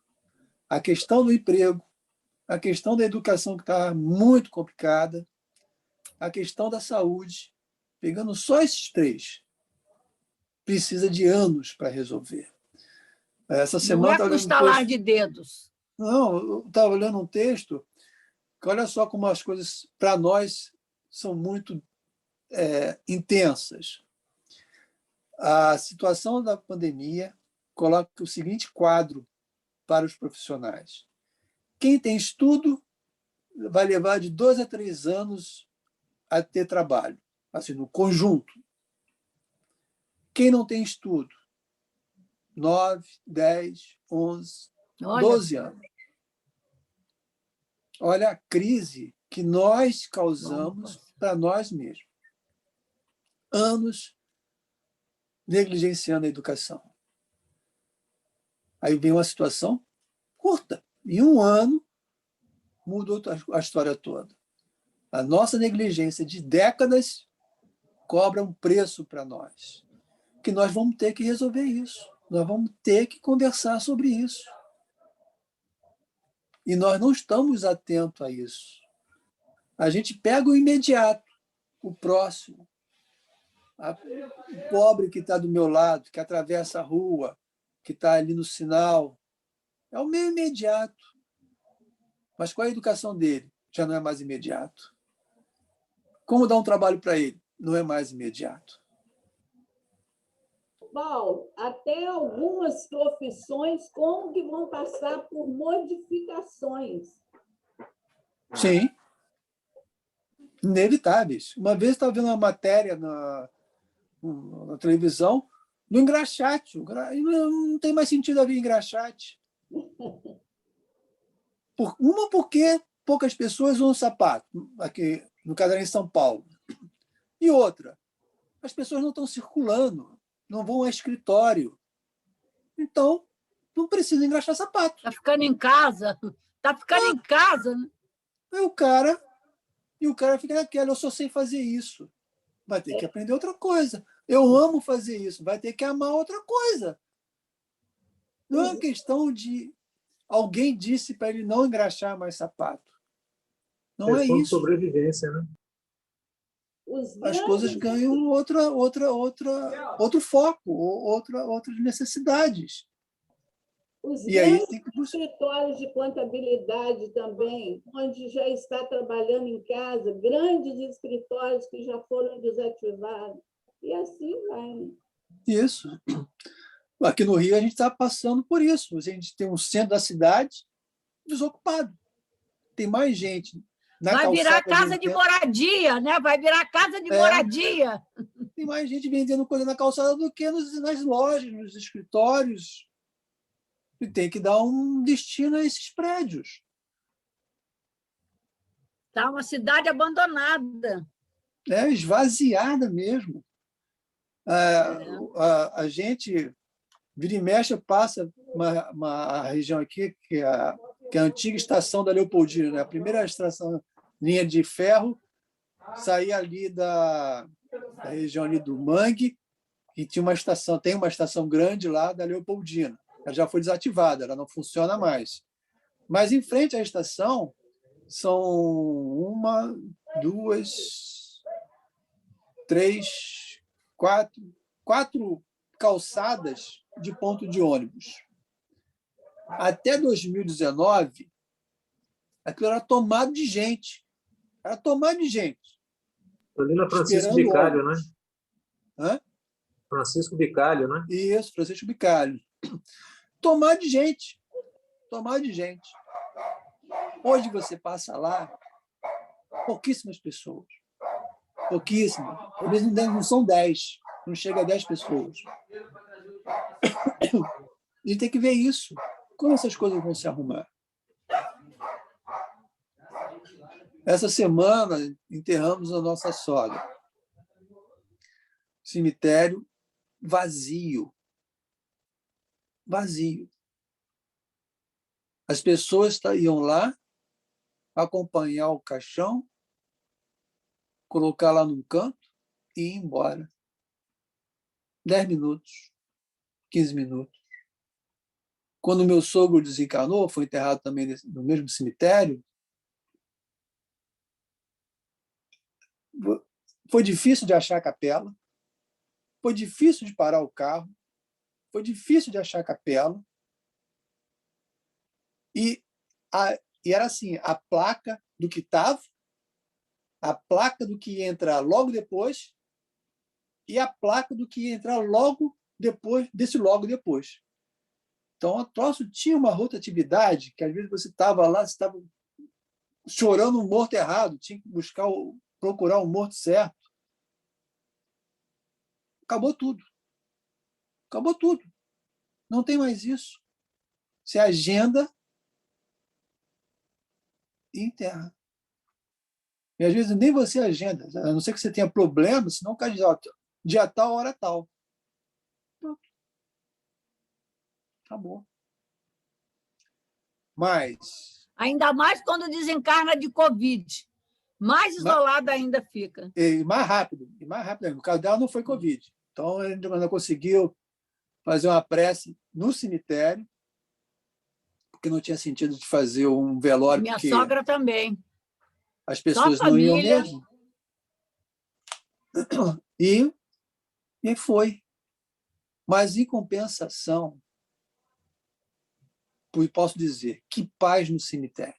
Speaker 1: A questão do emprego, a questão da educação, que está muito complicada, a questão da saúde, pegando só esses 3, precisa de anos para resolver. Essa semana...
Speaker 2: Não é com estalar de dedos.
Speaker 1: Não, eu estava olhando um texto que olha só como as coisas, para nós, são muito intensas. A situação da pandemia coloca o seguinte quadro para os profissionais. Quem tem estudo vai levar de 2 a 3 anos a ter trabalho, assim, no conjunto. Quem não tem estudo, 9, 10, 11, 12 anos. Olha a crise que nós causamos para nós mesmos. Anos negligenciando a educação. Aí vem uma situação curta. Em 1 ano, mudou a história toda. A nossa negligência de décadas cobra um preço para nós, que nós vamos ter que resolver isso. Nós vamos ter que conversar sobre isso. E nós não estamos atentos a isso. A gente pega o imediato, o próximo, o pobre que está do meu lado, que atravessa a rua, que está ali no sinal. É o meu imediato. Mas qual é a educação dele? Já não é mais imediato. Como dar um trabalho para ele? Não é mais imediato.
Speaker 4: Paulo, até algumas profissões como que vão passar por modificações.
Speaker 1: Sim. Inevitáveis. Uma vez eu estava vendo uma matéria na televisão do engraxate. Não tem mais sentido haver engraxate. Porque poucas pessoas usam sapato, aqui no caso era em São Paulo. E outra, as pessoas não estão circulando, não vão ao escritório. Então, não precisa engraxar sapato.
Speaker 2: Está ficando em casa. Está ficando em casa. Né?
Speaker 1: E o cara fica naquela, eu só sei fazer isso. Vai ter que aprender outra coisa. Eu amo fazer isso, vai ter que amar outra coisa. Não é uma questão de... Alguém disse para ele não engraxar mais sapato. Não é isso.
Speaker 5: Sobrevivência, né?
Speaker 1: As coisas ganham outro foco, outras necessidades.
Speaker 4: Os
Speaker 1: E aí
Speaker 4: grandes escritórios de contabilidade também, onde já está trabalhando em casa, grandes escritórios que já foram desativados. E assim vai. Né?
Speaker 1: Isso. Aqui no Rio, a gente está passando por isso. A gente tem um centro da cidade desocupado. Tem mais gente na calçada.
Speaker 2: Vai virar casa de moradia, né? Vai virar casa de moradia.
Speaker 1: Tem mais gente vendendo coisa na calçada do que nas lojas, nos escritórios. E tem que dar um destino a esses prédios.
Speaker 2: Está uma cidade abandonada.
Speaker 1: Esvaziada mesmo. A gente... Vira e mexe, passa uma região aqui, que é a antiga estação da Leopoldina, né? A primeira estação, linha de ferro, saía ali da região ali do Mangue, E tinha uma estação, tem uma estação grande lá da Leopoldina. Ela já foi desativada, ela não funciona mais. Mas em frente à estação são uma, duas, três, quatro calçadas de ponto de ônibus. Até 2019, aquilo era tomado de gente. Era tomado de gente.
Speaker 5: Ali na Francisco
Speaker 1: Esperando
Speaker 5: Bicalho, né?
Speaker 1: ônibus. Hã?
Speaker 5: Francisco Bicalho, né?
Speaker 1: Isso, Francisco Bicalho. Tomado de gente. Tomado de gente. Hoje você passa lá, pouquíssimas pessoas. Pouquíssimas. Talvez não são 10. Não chega a 10 pessoas. A gente tem que ver isso. Como essas coisas vão se arrumar? Essa semana, enterramos a nossa sogra. Cemitério vazio. Vazio. As pessoas iam lá acompanhar o caixão, colocar lá num canto e ir embora. 10 minutos, 15 minutos. Quando meu sogro desencarnou, foi enterrado também no mesmo cemitério, foi difícil de achar a capela, foi difícil de parar o carro, foi difícil de achar a capela. E era assim, a placa do que estava, a placa do que ia entrar logo depois e a placa do que ia entrar logo depois, desse logo depois. Então, o troço tinha uma rotatividade que, às vezes, você estava lá, você estava chorando um morto errado, tinha que procurar o morto certo. Acabou tudo. Acabou tudo. Não tem mais isso. Você agenda e enterra. E, às vezes, nem você agenda, a não ser que você tenha problema, senão o cara diz, ó, dia tal, hora tal. Pronto. Acabou. Mas...
Speaker 2: Ainda mais quando desencarna de Covid. Mais isolada ainda fica.
Speaker 1: E mais rápido. No caso dela não foi Covid. Então, a gente ainda conseguiu fazer uma prece no cemitério, porque não tinha sentido de fazer um velório.
Speaker 2: Minha sogra também.
Speaker 1: As pessoas não iam mesmo. E foi. Mas, em compensação, posso dizer, que paz no cemitério.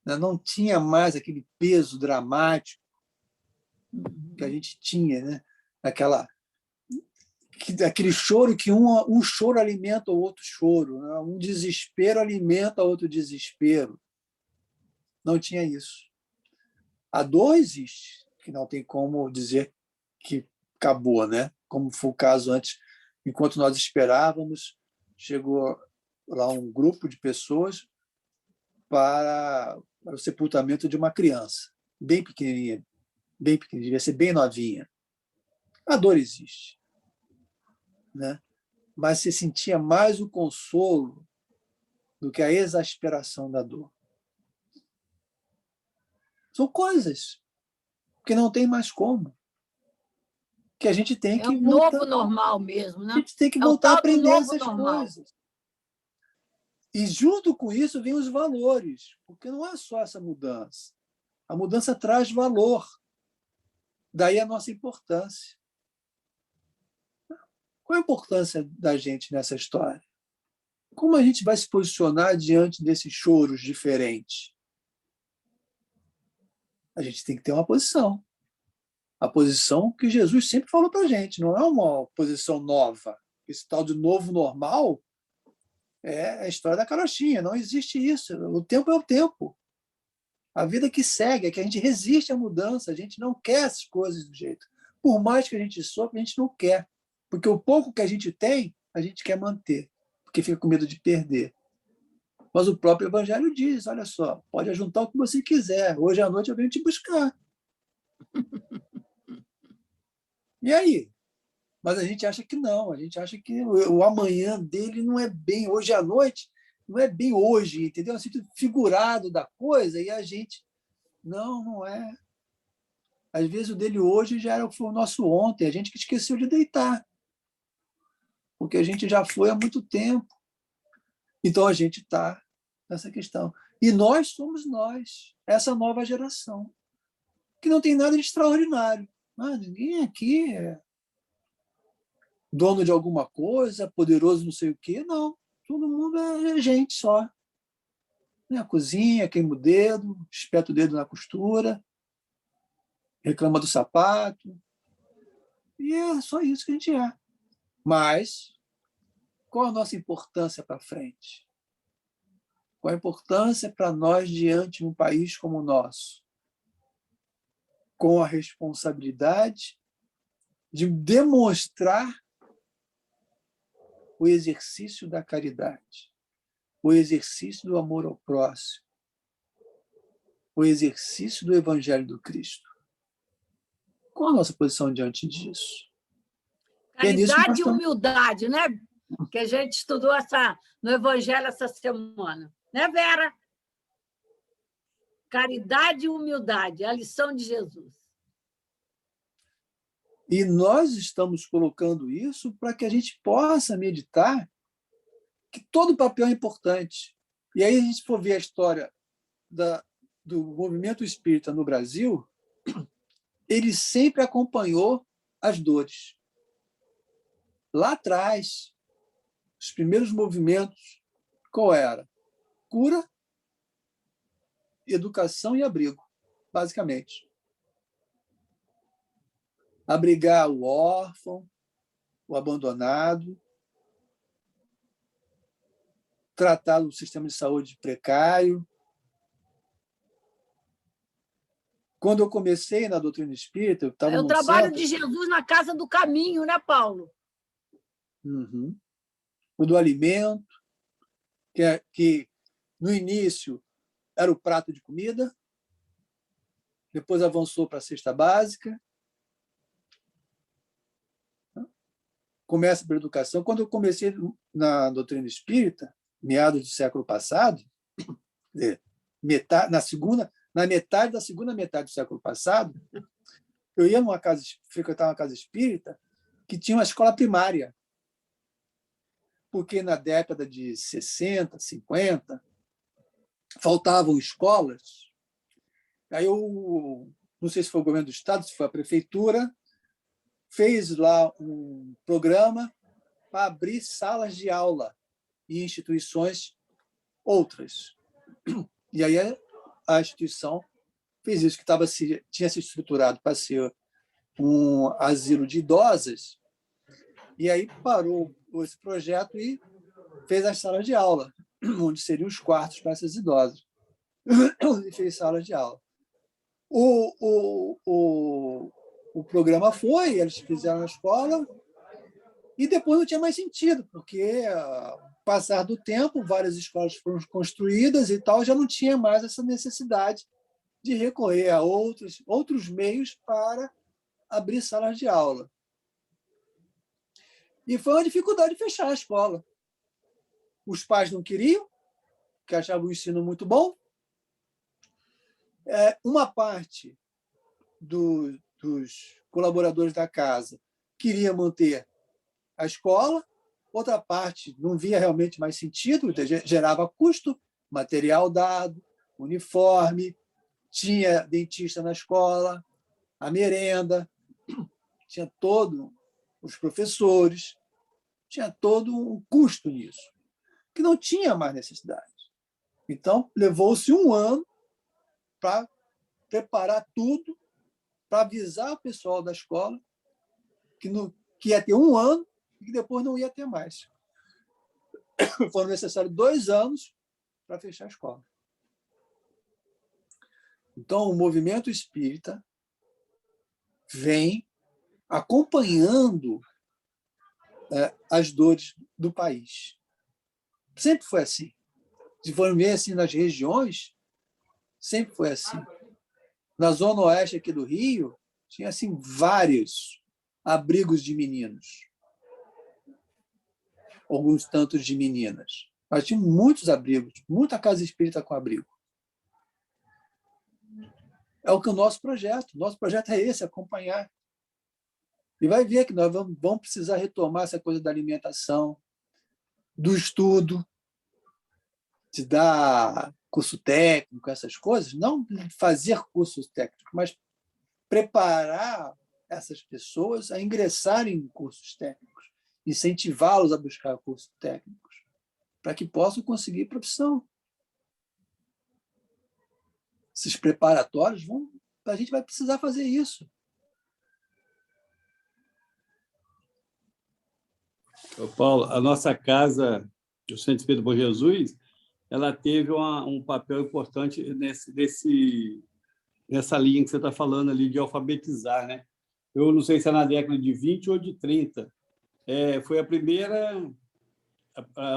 Speaker 1: Não tinha mais aquele peso dramático que a gente tinha, né? Aquele choro que um choro alimenta o outro choro, né? Um desespero alimenta outro desespero. Não tinha isso. A dor existe, que não tem como dizer que acabou, né? Como foi o caso antes, enquanto nós esperávamos, chegou lá um grupo de pessoas para o sepultamento de uma criança, bem pequenininha, devia ser bem novinha. A dor existe, né? Mas você sentia mais o consolo do que a exasperação da dor. São coisas que não tem mais como. Que a gente tem que voltar.
Speaker 2: É um novo normal mesmo, né?
Speaker 1: A gente tem que voltar a aprender essas coisas. E, junto com isso, vem os valores, porque não é só essa mudança. A mudança traz valor. Daí a nossa importância. Qual a importância da gente nessa história? Como a gente vai se posicionar diante desses choros diferentes? A gente tem que ter uma posição. A posição que Jesus sempre falou para a gente, não é uma posição nova. Esse tal de novo normal é a história da carochinha, não existe isso. O tempo é o tempo. A vida que segue é que a gente resiste à mudança, a gente não quer essas coisas do jeito. Por mais que a gente sofra, a gente não quer. Porque o pouco que a gente tem, a gente quer manter, porque fica com medo de perder. Mas o próprio Evangelho diz, olha só, pode ajuntar o que você quiser, hoje à noite eu venho te buscar. E aí? Mas a gente acha que não, a gente acha que o amanhã dele não é bem hoje à noite, não é bem hoje, entendeu? É um sentido figurado da coisa, e a gente, não é. Às vezes o dele hoje foi o nosso ontem, a gente que esqueceu de deitar, porque a gente já foi há muito tempo. Então a gente está nessa questão. E nós somos nós, essa nova geração, que não tem nada de extraordinário. Ninguém aqui é dono de alguma coisa, poderoso não sei o quê. Não, todo mundo é gente só. Na cozinha, queima o dedo, espeta o dedo na costura, reclama do sapato. E é só isso que a gente é. Mas qual a nossa importância para frente? Qual a importância para nós diante de um país como o nosso? Com a responsabilidade de demonstrar o exercício da caridade, o exercício do amor ao próximo, o exercício do Evangelho do Cristo. Qual a nossa posição diante disso?
Speaker 2: Caridade e humildade, né? Que a gente estudou no Evangelho essa semana. Né, Vera? Caridade e humildade, a lição de Jesus.
Speaker 1: E nós estamos colocando isso para que a gente possa meditar que todo papel é importante. E aí a gente for ver a história do movimento espírita no Brasil, ele sempre acompanhou as dores. Lá atrás, os primeiros movimentos, qual era? Cura, educação e abrigo, basicamente. Abrigar o órfão, o abandonado, tratar o sistema de saúde precário. Quando eu comecei na doutrina espírita, eu estava
Speaker 2: no centro. É o trabalho de Jesus na casa do caminho, né, Paulo?
Speaker 1: Uhum. O do alimento, que no início era o prato de comida, depois avançou para a cesta básica, começa pela educação. Quando eu comecei na doutrina espírita, meados do século passado, na metade da segunda metade do século passado, eu ia frequentar uma casa espírita que tinha uma escola primária, porque na década de 60, 50, faltavam escolas. Aí eu não sei se foi o governo do estado, se foi a prefeitura, fez lá um programa para abrir salas de aula em instituições outras. E aí a instituição fez isso, que tinha se estruturado para ser um asilo de idosas, e aí parou esse projeto e fez as salas de aula, onde seriam os quartos para essas idosas. E fez salas de aula. O programa foi, eles fizeram a escola, e depois não tinha mais sentido, porque, passar do tempo, várias escolas foram construídas e tal, já não tinha mais essa necessidade de recorrer a outros meios para abrir salas de aula. E foi uma dificuldade de fechar a escola. Os pais não queriam, porque achavam o ensino muito bom. Uma parte dos colaboradores da casa queria manter a escola, outra parte não via realmente mais sentido, gerava custo, material dado, uniforme, tinha dentista na escola, a merenda, tinha todo os professores, tinha todo um custo nisso, que não tinha mais necessidade. Então, levou-se 1 ano para preparar tudo, para avisar o pessoal da escola que ia ter 1 ano e que depois não ia ter mais. Foram necessários 2 anos para fechar a escola. Então, o movimento espírita vem acompanhando as dores do país. Sempre foi assim. Se for ver assim, nas regiões, sempre foi assim. Na zona oeste aqui do Rio, tinha assim, vários abrigos de meninos. Alguns tantos de meninas. Mas tinha muitos abrigos, muita casa espírita com abrigo. É o que o nosso projeto. O nosso projeto é esse, acompanhar. E vai ver que nós vamos precisar retomar essa coisa da alimentação, do estudo, de dar curso técnico, essas coisas, não fazer cursos técnicos, mas preparar essas pessoas a ingressarem em cursos técnicos, incentivá-los a buscar cursos técnicos, para que possam conseguir profissão. Esses preparatórios a gente vai precisar fazer isso.
Speaker 6: Paulo, a nossa casa, o Centro Espírita Bom Jesus, ela teve um papel importante nessa linha que você está falando ali de alfabetizar, né? Eu não sei se é na década de 20 ou de 30. Foi a primeira,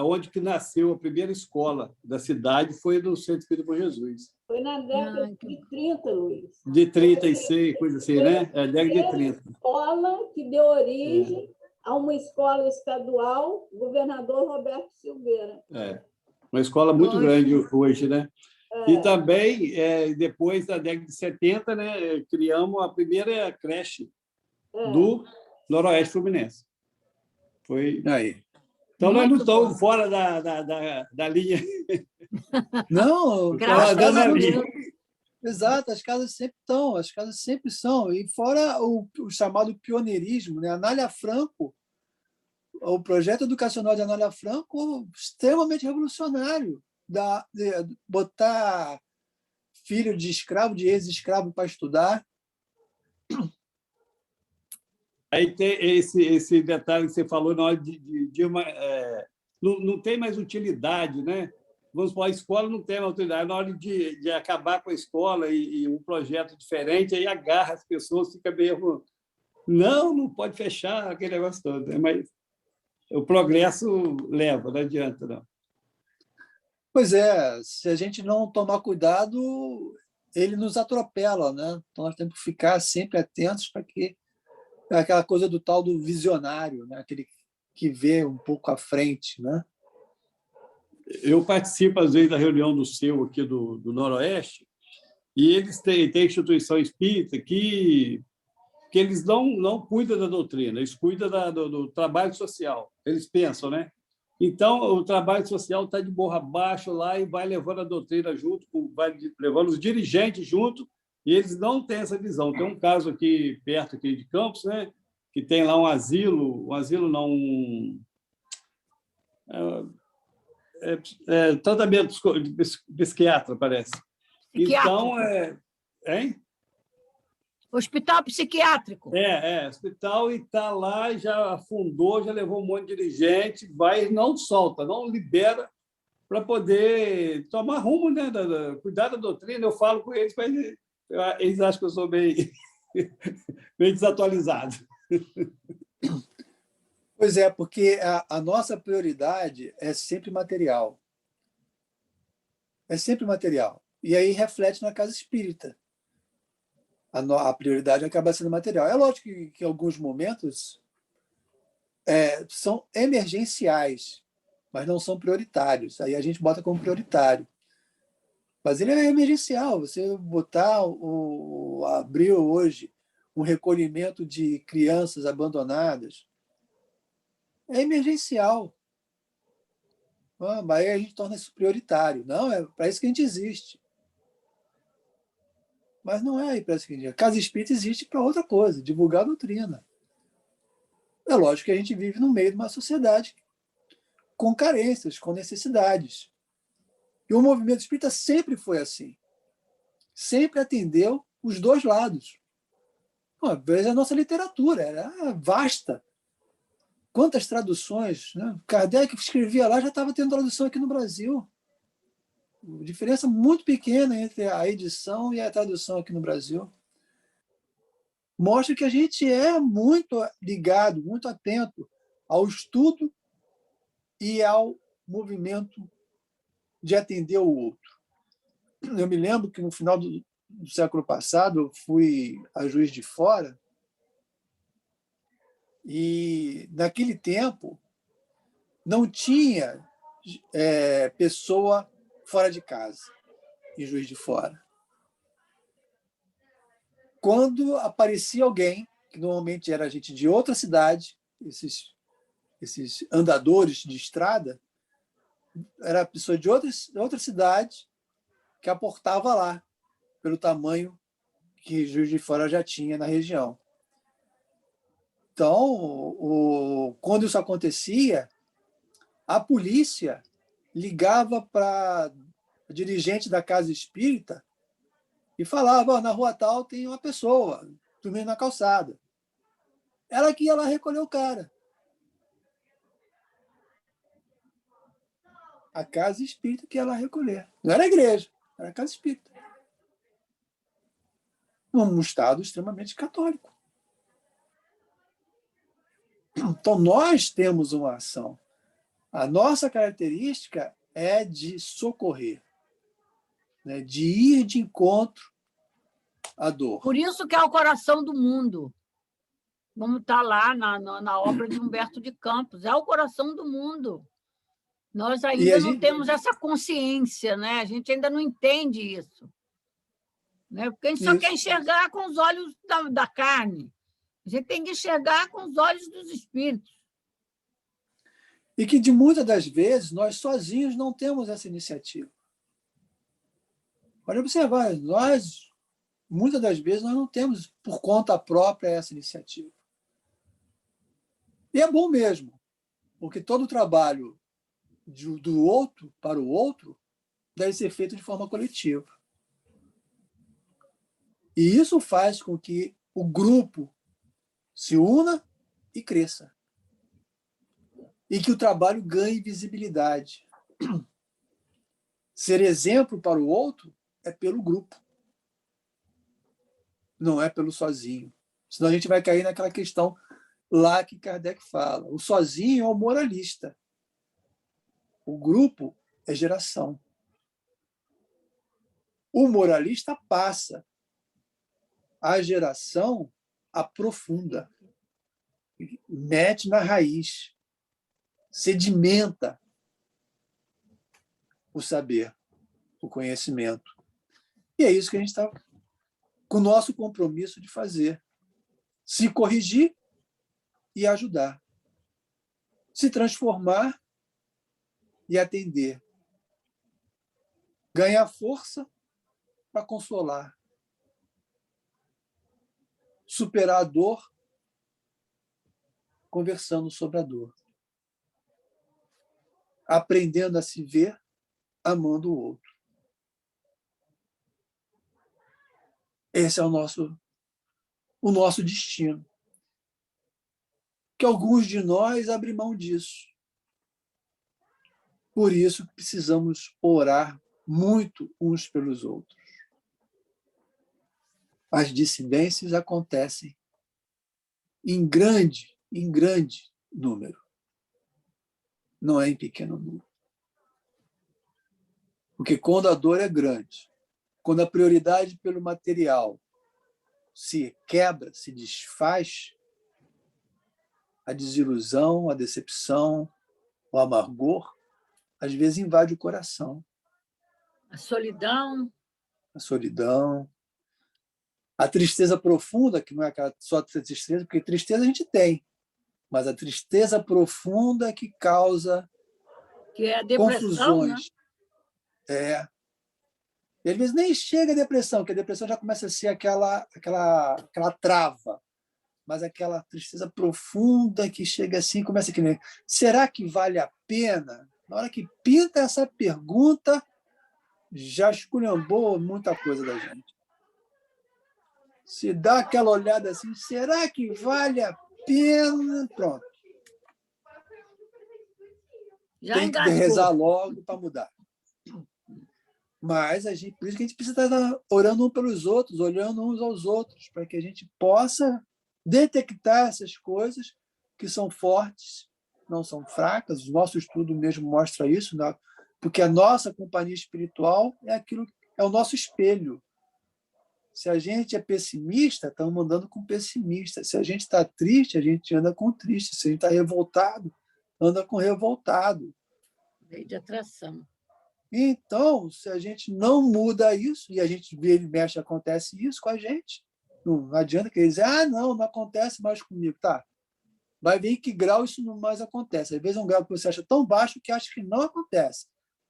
Speaker 6: onde que nasceu a primeira escola da cidade, foi no Centro Espírita Bom Jesus.
Speaker 4: Foi na década de 30, Luiz.
Speaker 6: De 36, coisa assim, né? É, década de 30.
Speaker 4: Escola que deu origem a uma escola estadual, governador Roberto Silveira.
Speaker 6: Uma escola muito grande hoje, né? E também, depois da década de 70, né, criamos a primeira creche do Noroeste Fluminense. Foi aí. Então, nós não estamos fora da linha.
Speaker 1: Não,
Speaker 2: Graças a Deus.
Speaker 1: Exato, as casas sempre são. E fora o chamado pioneirismo, né? Anália Franco, o projeto educacional de Anália Franco, extremamente revolucionário, de botar filho de escravo, de ex-escravo para estudar.
Speaker 6: Aí tem esse detalhe que você falou na hora de uma... não tem mais utilidade, né? Vamos supor, a escola não tem mais utilidade. Na hora de acabar com a escola e um projeto diferente, aí agarra as pessoas, fica mesmo... Não pode fechar, aquele negócio todo. Né? Mas o progresso leva, não adianta, não.
Speaker 1: Pois é, se a gente não tomar cuidado, ele nos atropela, né? Então, nós temos que ficar sempre atentos para que aquela coisa do tal do visionário, né? Aquele que vê um pouco à frente, né?
Speaker 6: Eu participo, às vezes, da reunião do seu aqui do Noroeste, e eles têm instituição espírita que eles não cuidam da doutrina, eles cuidam do trabalho social. Eles pensam, né? Então, o trabalho social está de borra abaixo lá e vai levando a doutrina junto, vai levando os dirigentes junto, e eles não têm essa visão. Tem um caso aqui, perto aqui de Campos, né? Que tem lá um asilo não, tratamento psiquiatra, parece. Então, hein?
Speaker 2: Hospital psiquiátrico.
Speaker 6: Hospital, e está lá, já afundou, já levou um monte de dirigente, vai e não solta, não libera para poder tomar rumo, né? Cuidar da doutrina. Eu falo com eles, mas eles acham que eu sou bem desatualizado.
Speaker 1: Pois é, porque a nossa prioridade é sempre material. É sempre material. E aí reflete na casa espírita. A prioridade acaba sendo material. É lógico que em alguns momentos são emergenciais, mas não são prioritários. Aí a gente bota como prioritário. Mas ele é emergencial. Você abriu hoje um recolhimento de crianças abandonadas, é emergencial. Mas aí a gente torna isso prioritário. Não, é para isso que a gente existe. Mas não é para isso que a gente existe. A casa espírita existe para outra coisa, divulgar a doutrina. É lógico que a gente vive no meio de uma sociedade com carências, com necessidades. E o movimento espírita sempre foi assim. Sempre atendeu os dois lados. Veja a nossa literatura, era vasta. Quantas traduções, né? Kardec escrevia lá, já estava tendo tradução aqui no Brasil. Diferença muito pequena entre a edição e a tradução aqui no Brasil. Mostra que a gente é muito ligado, muito atento ao estudo e ao movimento de atender o outro. Eu me lembro que no final do século passado eu fui a Juiz de Fora e, naquele tempo, não tinha pessoa fora de casa, em Juiz de Fora. quando aparecia alguém, que normalmente era gente de outra cidade, esses andadores de estrada, era a pessoa de outra cidade que aportava lá, pelo tamanho que Juiz de Fora já tinha na região. Então, quando isso acontecia, a polícia ligava para o dirigente da casa espírita e falava: na rua tal tem uma pessoa dormindo na calçada. Ela que ia lá recolher o cara. A casa espírita que ia lá recolher. Não era a igreja, era a casa espírita. Num estado extremamente católico. Então, nós temos uma ação. A nossa característica é de socorrer, né? De ir de encontro à dor.
Speaker 2: Por isso que é o coração do mundo. Vamos estar lá na obra de Humberto de Campos. É o coração do mundo. Nós ainda não temos essa consciência, né? A gente ainda não entende isso. Né? Porque a gente só quer enxergar com os olhos da carne. A gente tem que enxergar com os olhos dos espíritos.
Speaker 1: E que, de muitas das vezes, nós sozinhos não temos essa iniciativa. Pode observar, muitas das vezes, nós não temos, por conta própria, essa iniciativa. E é bom mesmo, porque todo o trabalho do outro para o outro deve ser feito de forma coletiva. E isso faz com que o grupo se una e cresça. E que o trabalho ganhe visibilidade. Ser exemplo para o outro é pelo grupo. Não é pelo sozinho. Senão a gente vai cair naquela questão lá que Kardec fala. O sozinho é o moralista. O grupo é geração. O moralista passa. A geração aprofunda. Mete na raiz. Sedimenta o saber, o conhecimento. E é isso que a gente está com o nosso compromisso de fazer. Se corrigir e ajudar. Se transformar e atender. Ganhar força para consolar. Superar a dor conversando sobre a dor. Aprendendo a se ver, amando o outro. Esse é o nosso destino. Que alguns de nós abrem mão disso. Por isso precisamos orar muito uns pelos outros. As dissidências acontecem em grande número. Não é em pequeno número. Porque quando a dor é grande, quando a prioridade pelo material se quebra, se desfaz, a desilusão, a decepção, o amargor, às vezes invade o coração.
Speaker 2: A solidão.
Speaker 1: A solidão. A tristeza profunda, que não é aquela só tristeza, porque tristeza a gente tem, mas a tristeza profunda que causa
Speaker 2: que é a depressão,
Speaker 1: confusões.
Speaker 2: Né?
Speaker 1: E às vezes nem chega a depressão, porque a depressão já começa a ser aquela trava, mas aquela tristeza profunda que chega assim, começa a será que vale a pena? Na hora que pinta essa pergunta, já esculhambou muita coisa da gente. Se dá aquela olhada assim, será que vale a pena? Pronto.
Speaker 2: Já
Speaker 1: tem que rezar logo para mudar. Mas por isso que a gente precisa estar orando uns pelos outros, olhando uns aos outros, para que a gente possa detectar essas coisas que são fortes, não são fracas. O nosso estudo mesmo mostra isso, né? Porque a nossa companhia espiritual é o nosso espelho. Se a gente é pessimista, estamos andando com pessimista. Se a gente está triste, a gente anda com triste. Se a gente está revoltado, anda com revoltado.
Speaker 2: Lei de atração.
Speaker 1: Então, se a gente não muda isso, e a gente vê, ele mexe, acontece isso com a gente, Não adianta querer dizer, não acontece mais comigo. Tá, vai ver em que grau isso não mais acontece. Às vezes é um grau que você acha tão baixo que acha que não acontece.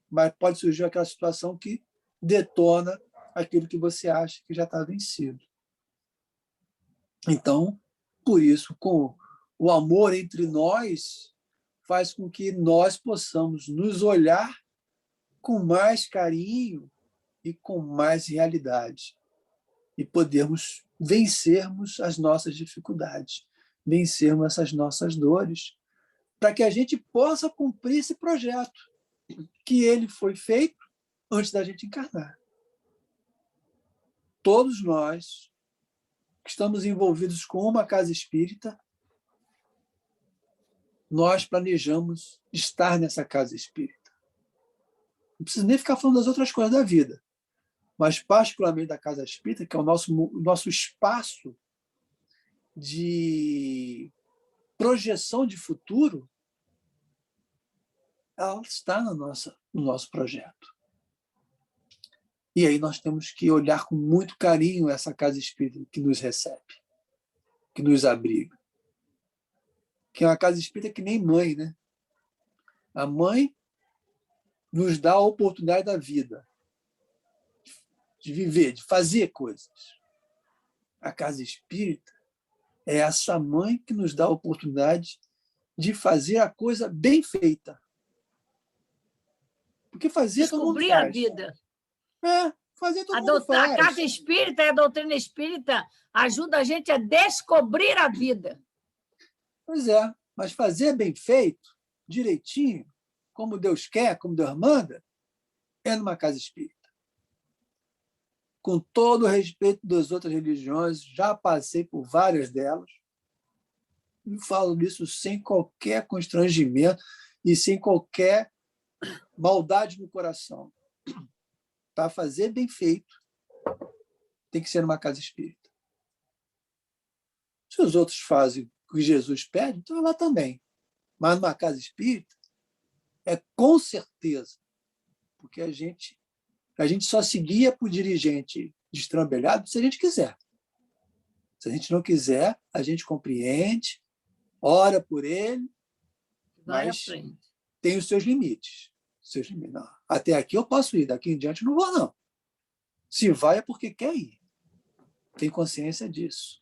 Speaker 1: Mas pode surgir aquela situação que detona aquilo que você acha que já está vencido. Então, por isso, com o amor entre nós faz com que nós possamos nos olhar com mais carinho e com mais realidade e podermos vencermos as nossas dificuldades, vencermos essas nossas dores, para que a gente possa cumprir esse projeto, que ele foi feito antes da gente encarnar. Todos nós que estamos envolvidos com uma casa espírita, nós planejamos estar nessa casa espírita. Não precisa nem ficar falando das outras coisas da vida, mas particularmente da casa espírita, que é o nosso espaço de projeção de futuro, ela está no nosso projeto. E aí nós temos que olhar com muito carinho essa casa espírita que nos recebe, que nos abriga. Que é uma casa espírita que nem mãe, né? A mãe nos dá a oportunidade da vida, de viver, de fazer coisas. A casa espírita é essa mãe que nos dá a oportunidade de fazer a coisa bem feita. Porque fazer todo mundo
Speaker 2: Descobrir
Speaker 1: faz.
Speaker 2: a vida.
Speaker 1: Fazer todo mundo
Speaker 2: A
Speaker 1: faz.
Speaker 2: casa espírita e a doutrina espírita ajuda a gente a descobrir a vida.
Speaker 1: Pois é, mas fazer bem feito, direitinho, como Deus quer, como Deus manda, é numa casa espírita. Com todo o respeito das outras religiões, já passei por várias delas, e falo disso sem qualquer constrangimento e sem qualquer maldade no coração. Para fazer bem feito, tem que ser numa casa espírita. Se os outros fazem o que Jesus pede, então é lá também. Mas numa casa espírita, é com certeza, porque a gente só seguia por dirigente destrambelhado se a gente quiser. Se a gente não quiser, a gente compreende, ora por ele, mas tem os seus limites. Não, até aqui eu posso ir, daqui em diante não vou, não. Se vai é porque quer ir. Tem consciência disso.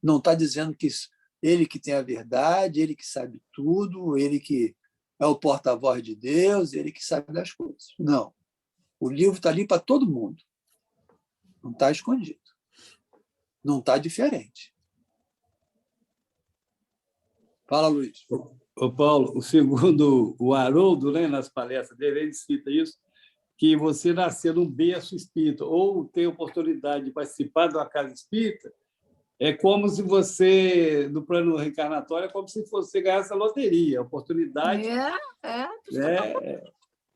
Speaker 1: Não está dizendo que ele que tem a verdade, ele que sabe tudo, ele que é o porta-voz de Deus, ele que sabe das coisas. Não. O livro está ali para todo mundo. Não está escondido. Não está diferente. Fala, Luiz.
Speaker 6: Ô, Paulo, segundo o Haroldo, né, nas palestras dele, ele cita isso, que você nascer num berço espírita ou ter oportunidade de participar de uma casa espírita é como se você, no plano reencarnatório, é como se você ganhasse a loteria, a oportunidade.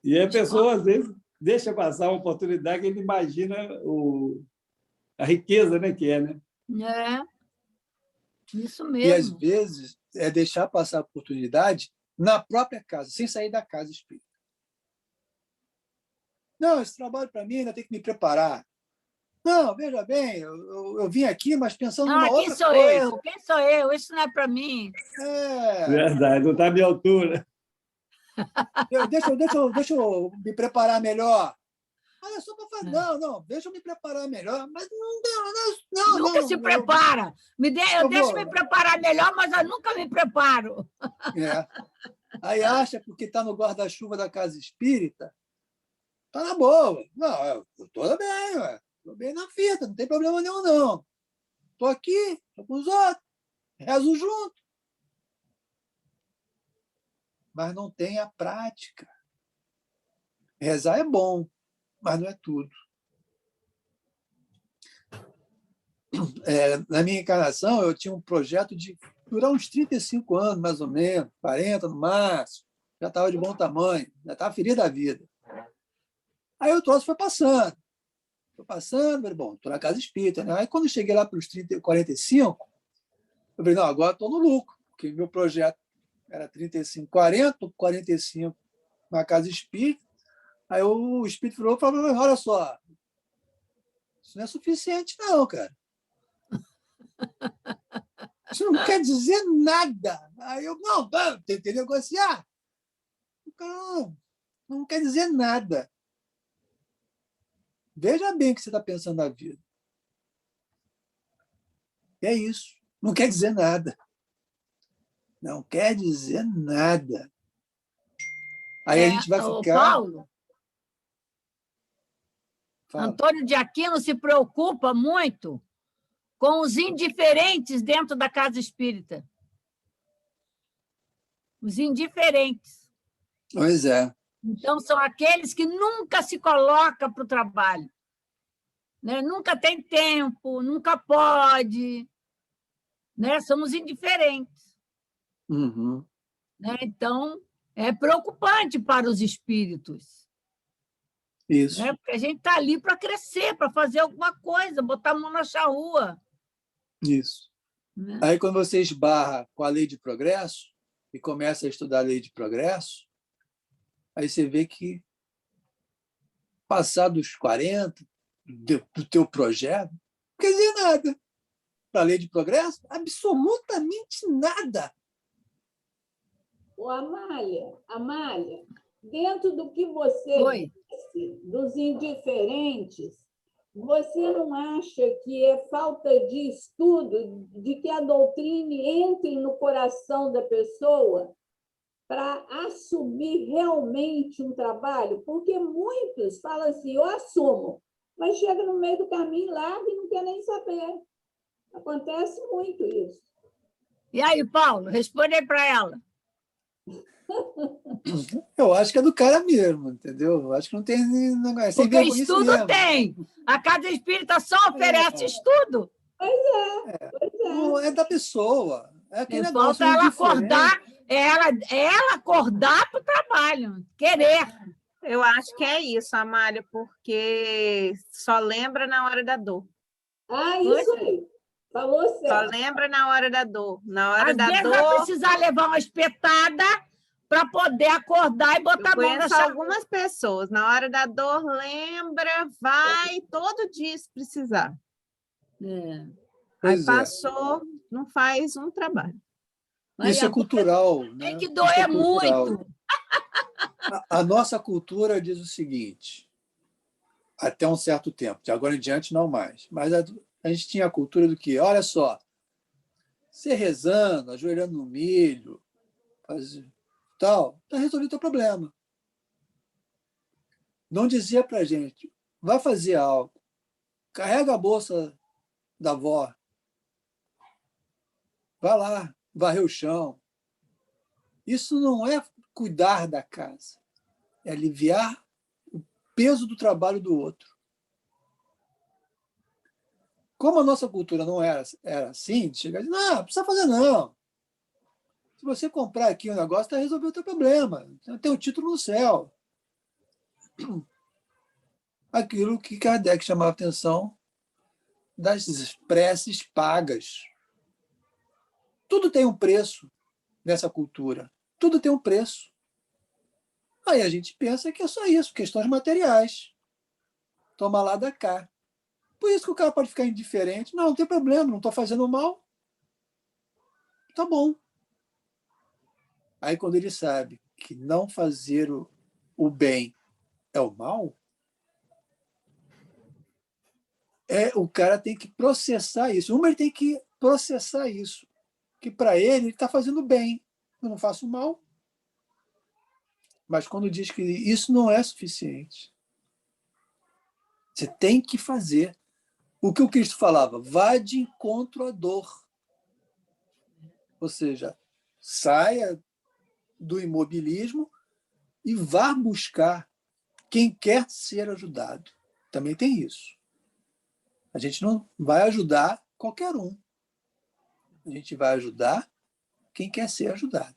Speaker 6: E a pessoa, às vezes, deixa passar uma oportunidade que ele imagina a riqueza, né, que é, né?
Speaker 2: Isso mesmo.
Speaker 1: E, às vezes, é deixar passar a oportunidade na própria casa, sem sair da casa espírita. Não, esse trabalho, para mim, ainda tem que me preparar. Não, veja bem, eu vim aqui, mas pensando numa outra coisa.
Speaker 2: Quem sou eu? Isso não é para mim.
Speaker 6: Verdade, não está à minha altura.
Speaker 1: Deixa eu me preparar melhor. É só para fazer. Não, deixa eu me preparar melhor. Mas não.
Speaker 2: Nunca se prepara. Eu deixo me preparar melhor, mas eu nunca me preparo.
Speaker 1: Aí acha, porque está no guarda-chuva da casa espírita, está na boa. Não, eu estou bem, estou bem na fita, não tem problema nenhum, não. Estou aqui, estou com os outros, rezo junto. Mas não tem a prática. Rezar é bom, mas não é tudo. Na minha encarnação, eu tinha um projeto de durar uns 35 anos, mais ou menos, 40 no máximo. Já estava de bom tamanho, já estava feliz da vida. Aí o troço foi passando. Falei, bom, estou na casa espírita, né? Aí quando eu cheguei lá para os 45, eu falei, não, agora estou no lucro, porque meu projeto era 35, 40, 45 na casa espírita. Aí o espírito falou, olha só, isso não é suficiente não, cara. Isso não quer dizer nada. Aí eu, não, tentei negociar. Não quer dizer nada. Veja bem o que você está pensando na vida. É isso. Não quer dizer nada. Não quer dizer nada. Aí a gente vai ficar...
Speaker 2: Paulo,
Speaker 1: Fala.
Speaker 2: Antônio de Aquino se preocupa muito com os indiferentes dentro da casa espírita. Os indiferentes.
Speaker 1: Pois é.
Speaker 2: Então, são aqueles que nunca se colocam para o trabalho. Né? Nunca tem tempo, nunca pode. Né? São os indiferentes.
Speaker 1: Uhum.
Speaker 2: Né? Então, é preocupante para os espíritos.
Speaker 1: Isso.
Speaker 2: Né? Porque a gente está ali para crescer, para fazer alguma coisa, botar a mão na charrua.
Speaker 1: Isso.
Speaker 2: Né?
Speaker 1: Aí, quando você esbarra com a lei de progresso e começa a estudar a lei de progresso, aí você vê que, passados dos 40 do teu projeto, não quer dizer nada. Para a lei de progresso, absolutamente nada.
Speaker 4: Ô, Amália, dentro do que você disse, dos indiferentes, você não acha que é falta de estudo, de que a doutrina entre no coração da pessoa para assumir realmente um trabalho? Porque muitos falam assim, eu assumo, mas chega no meio do caminho, larga e não quer nem saber. Acontece muito isso.
Speaker 2: E aí, Paulo, responde aí para ela.
Speaker 1: Eu acho que é do cara mesmo, entendeu? Eu acho que não tem negócio.
Speaker 2: Porque estudo tem. A casa espírita só oferece estudo.
Speaker 1: Não, é da pessoa. É aquele negócio
Speaker 2: falta ela
Speaker 1: indiferente.
Speaker 2: acordar, ela acordar para o trabalho, querer.
Speaker 7: Eu acho que é isso, Amália, porque só lembra na hora da dor.
Speaker 4: Ah, isso aí. Falou certo.
Speaker 7: Só lembra na hora da dor. Na hora
Speaker 2: Às
Speaker 7: da
Speaker 2: vezes
Speaker 7: dor.
Speaker 2: vai precisar levar uma espetada para poder acordar e botar a mão na
Speaker 7: Conheço
Speaker 2: chave.
Speaker 7: algumas pessoas. Na hora da dor, lembra, vai todo dia se precisar. Aí
Speaker 1: Pois é.
Speaker 7: passou, não faz um trabalho.
Speaker 1: Isso é cultural.
Speaker 2: Tem
Speaker 1: né?
Speaker 2: que
Speaker 1: Isso
Speaker 2: doer
Speaker 1: é cultural.
Speaker 2: muito.
Speaker 1: A nossa cultura diz o seguinte, até um certo tempo, de agora em diante não mais, mas a gente tinha a cultura do que, olha só, você rezando, ajoelhando no milho, tal, está resolvido o teu problema. Não dizia para a gente, vai fazer algo, carrega a bolsa da avó, vai lá, varrer o chão. Isso não é cuidar da casa, é aliviar o peso do trabalho do outro. Como a nossa cultura não era assim, de chegar e dizer, não precisa fazer não. Se você comprar aqui um negócio, está resolvendo o teu problema. Tem um título no céu. Aquilo que Kardec chamava a atenção das preces pagas. Tudo tem um preço nessa cultura. Tudo tem um preço. Aí a gente pensa que é só isso, questões materiais. Toma lá da cá. Por isso que o cara pode ficar indiferente. Não tem problema, não estou fazendo mal. Tá bom. Aí quando ele sabe que não fazer o bem é o mal, o cara tem que processar isso. Ele tem que processar isso. Que para ele está fazendo bem. Eu não faço mal. Mas quando diz que isso não é suficiente, você tem que fazer o que o Cristo falava, vá de encontro à dor. Ou seja, saia do imobilismo e vá buscar quem quer ser ajudado. Também tem isso. A gente não vai ajudar qualquer um. A gente vai ajudar quem quer ser ajudado.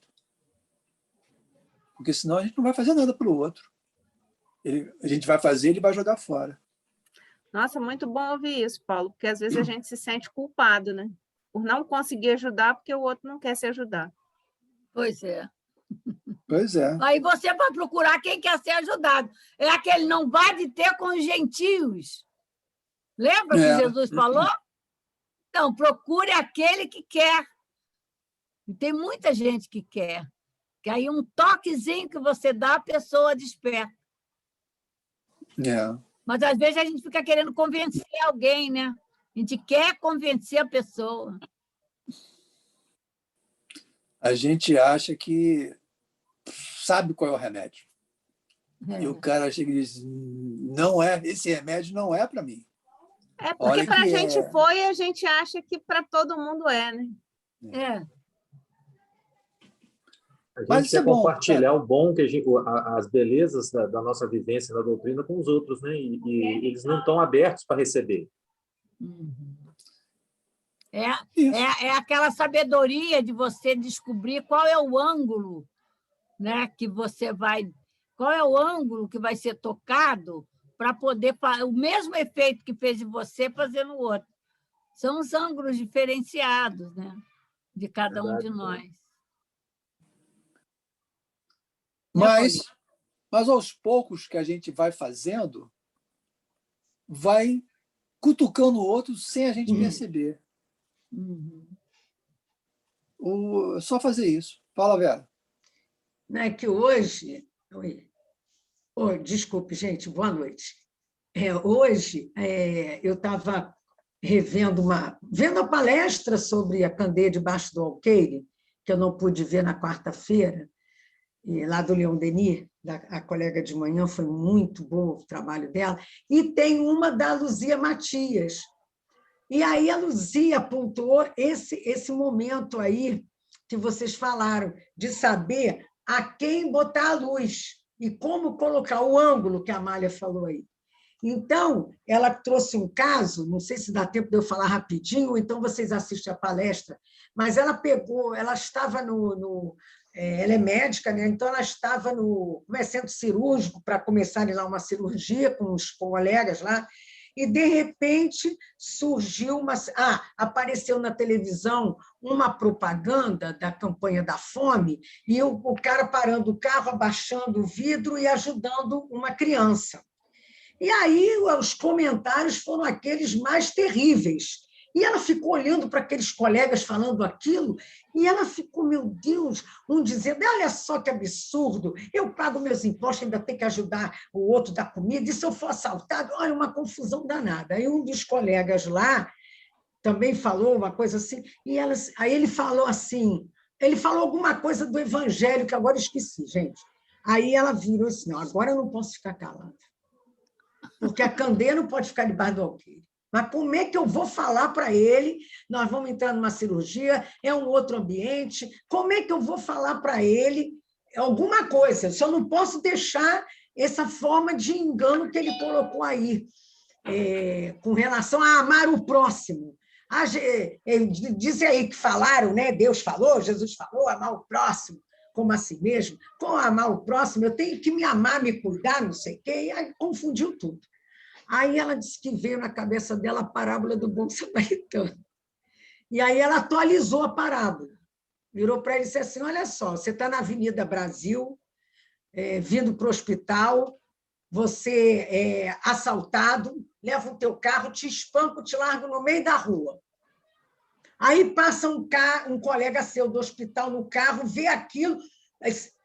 Speaker 1: Porque senão a gente não vai fazer nada para o outro. A gente vai fazer, ele vai jogar fora.
Speaker 7: Nossa, muito bom ouvir isso, Paulo, porque às vezes a gente se sente culpado, né? Por não conseguir ajudar porque o outro não quer se ajudar.
Speaker 2: Pois é.
Speaker 1: Pois é.
Speaker 2: Aí você vai procurar quem quer ser ajudado. É aquele não vai de ter com os gentios. Lembra que Jesus falou? Não, procure aquele que quer. E tem muita gente que quer. Que aí um toquezinho que você dá, a pessoa desperta.
Speaker 1: É.
Speaker 2: Mas, às vezes, a gente fica querendo convencer alguém, né? A gente quer convencer a pessoa.
Speaker 1: A gente acha que sabe qual é o remédio. E o cara chega e diz, não é, esse remédio não é para mim.
Speaker 7: É porque
Speaker 1: Olha
Speaker 7: para a
Speaker 1: que
Speaker 7: gente
Speaker 1: é.
Speaker 7: foi e a gente acha que para todo mundo é, né?
Speaker 2: É.
Speaker 5: A
Speaker 1: Mas
Speaker 5: gente
Speaker 1: isso é
Speaker 5: quer
Speaker 1: bom,
Speaker 5: compartilhar o bom, que as belezas da nossa vivência na doutrina com os outros, né? E eles não estão abertos para receber.
Speaker 2: É aquela sabedoria de você descobrir qual é o ângulo, né, que você vai... Qual é o ângulo que vai ser tocado para poder... O mesmo efeito que fez em você, fazer no outro. São os ângulos diferenciados, né, de cada um de nós.
Speaker 1: Mas aos poucos que a gente vai fazendo, vai cutucando o outro sem a gente perceber. Só fazer isso. Fala, Vera.
Speaker 8: Não é que hoje... desculpe, gente, boa noite. Hoje, eu estava vendo a palestra sobre a candeia debaixo do alqueire, que eu não pude ver na quarta-feira, lá do Leon Denis, a colega de manhã, foi muito bom o trabalho dela, e tem uma da Luzia Matias. E aí a Luzia pontuou esse momento aí que vocês falaram, de saber a quem botar a luz e como colocar o ângulo que a Amália falou aí. Então, ela trouxe um caso, não sei se dá tempo de eu falar rapidinho, ou então vocês assistem a palestra, mas ela estava ela é médica, né? Então ela estava no centro cirúrgico para começarem lá uma cirurgia com os colegas lá, e, de repente, surgiu apareceu na televisão uma propaganda da campanha da fome, e o cara parando o carro, abaixando o vidro e ajudando uma criança. E aí os comentários foram aqueles mais terríveis. E ela ficou olhando para aqueles colegas falando aquilo, e ela ficou, meu Deus, um dizendo, olha só que absurdo, eu pago meus impostos, ainda tenho que ajudar o outro da comida, e se eu for assaltado, olha, uma confusão danada. Aí um dos colegas lá também falou uma coisa assim, aí ele falou assim, ele falou alguma coisa do evangelho, que agora eu esqueci, gente. Aí ela virou assim, não, agora eu não posso ficar calada, porque a candeia não pode ficar debaixo do alqueire. Mas como é que eu vou falar para ele? Nós vamos entrar numa cirurgia, é um outro ambiente. Como é que eu vou falar para ele alguma coisa? Eu só não posso deixar essa forma de engano que ele colocou aí, com relação a amar o próximo. Diz aí que falaram, né? Deus falou, Jesus falou, amar o próximo como a si mesmo. Com amar o próximo, eu tenho que me amar, me cuidar, não sei o quê, e aí confundiu tudo. Aí ela disse que veio na cabeça dela a parábola do bom samaritano. E aí ela atualizou a parábola. Virou para ele e disse assim, olha só, você está na Avenida Brasil, vindo para o hospital, você é assaltado, leva o teu carro, te espanco, te largo no meio da rua. Aí passa um colega seu do hospital no carro, vê aquilo,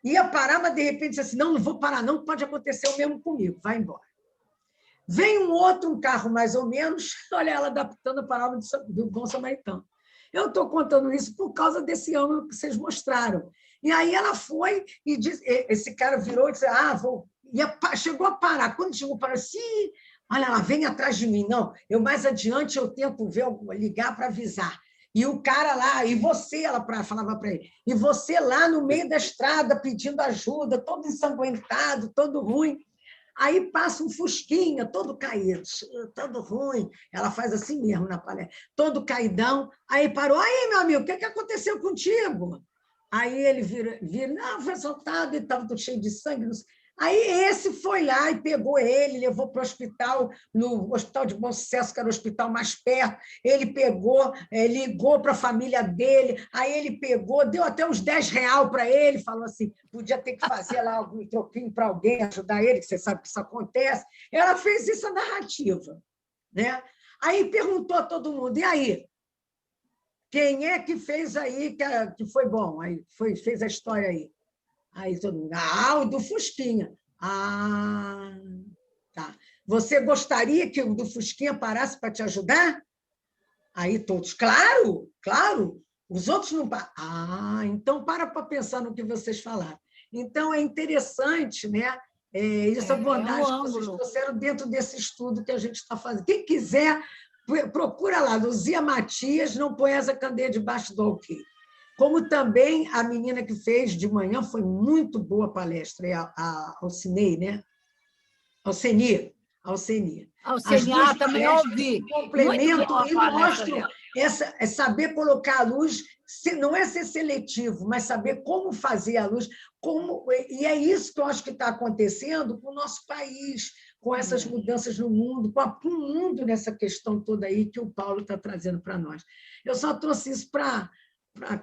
Speaker 8: ia parar, mas de repente disse assim, não vou parar não, pode acontecer o mesmo comigo, vai embora. Vem um carro mais ou menos, olha ela adaptando a parábola do bom samaritano. Eu estou contando isso por causa desse ângulo que vocês mostraram. E aí ela foi e disse, esse cara virou e disse, chegou a parar. Quando chegou a parar, olha, ela vem atrás de mim. Não, mais adiante eu tento ligar para avisar. E o cara lá, e você, ela falava para ele, e você lá no meio da estrada pedindo ajuda, todo ensanguentado, todo ruim. Aí passa um fusquinha, todo caído, todo ruim. Ela faz assim mesmo na palestra, todo caidão. Aí parou, aí, meu amigo, o que aconteceu contigo? Aí ele vira não, foi assaltado, ele estava todo cheio de sangue. Aí esse foi lá e pegou ele, levou para o hospital, no Hospital de Bom Sucesso, que era o hospital mais perto. Ele pegou, ligou para a família dele, aí ele pegou, deu até uns R$10 para ele, falou assim, podia ter que fazer lá algum troquinho para alguém, ajudar ele, que você sabe que isso acontece. Ela fez essa narrativa, né? Aí perguntou a todo mundo, e aí? Quem é que fez aí que foi bom? Aí fez a história aí. Aí todo mundo, o do Fusquinha. Tá. Você gostaria que o do Fusquinha parasse para te ajudar? Aí todos, claro, claro. Os outros não param. Então para pensar no que vocês falaram. Então é interessante, né? Essa abordagem que vocês trouxeram dentro desse estudo que a gente está fazendo. Quem quiser, procura lá, Luzia Matias, Não Poesa Candeia Debaixo do Alqueire. Como também a menina que fez de manhã, foi muito boa a palestra, a Alcinei, né? Alceni,
Speaker 2: também ouvi.
Speaker 8: Complementam e mostram saber colocar a luz, não é ser seletivo, mas saber como fazer a luz, e é isso que eu acho que está acontecendo com o nosso país, com essas mudanças no mundo, com o mundo nessa questão toda aí que o Paulo está trazendo para nós. Eu só trouxe isso para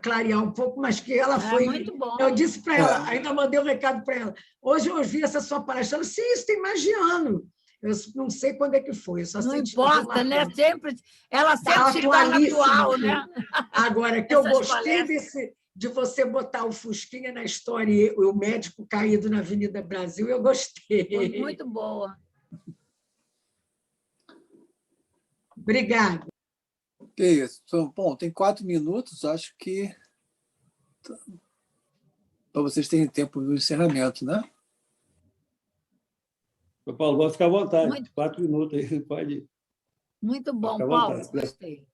Speaker 8: clarear um pouco, mas que ela foi...
Speaker 2: Muito bom.
Speaker 8: Eu disse para ela, ainda mandei um recado para ela, hoje eu ouvi essa sua palestra, ela disse, sim, isso tem mais de ano. Eu não sei quando é que foi. Eu só
Speaker 2: não
Speaker 8: sei
Speaker 2: importa, né? Ela sempre se torna atual, né?
Speaker 8: Agora, que eu gostei de você botar o Fusquinha na história e o médico caído na Avenida Brasil, eu gostei.
Speaker 2: Foi muito boa.
Speaker 8: Obrigada.
Speaker 1: Que isso. Bom, tem 4 minutos, acho que para vocês terem tempo do encerramento, né?
Speaker 6: Paulo, pode ficar à vontade. 4 minutos aí, pode ir.
Speaker 2: Muito bom, Paulo. Gostei.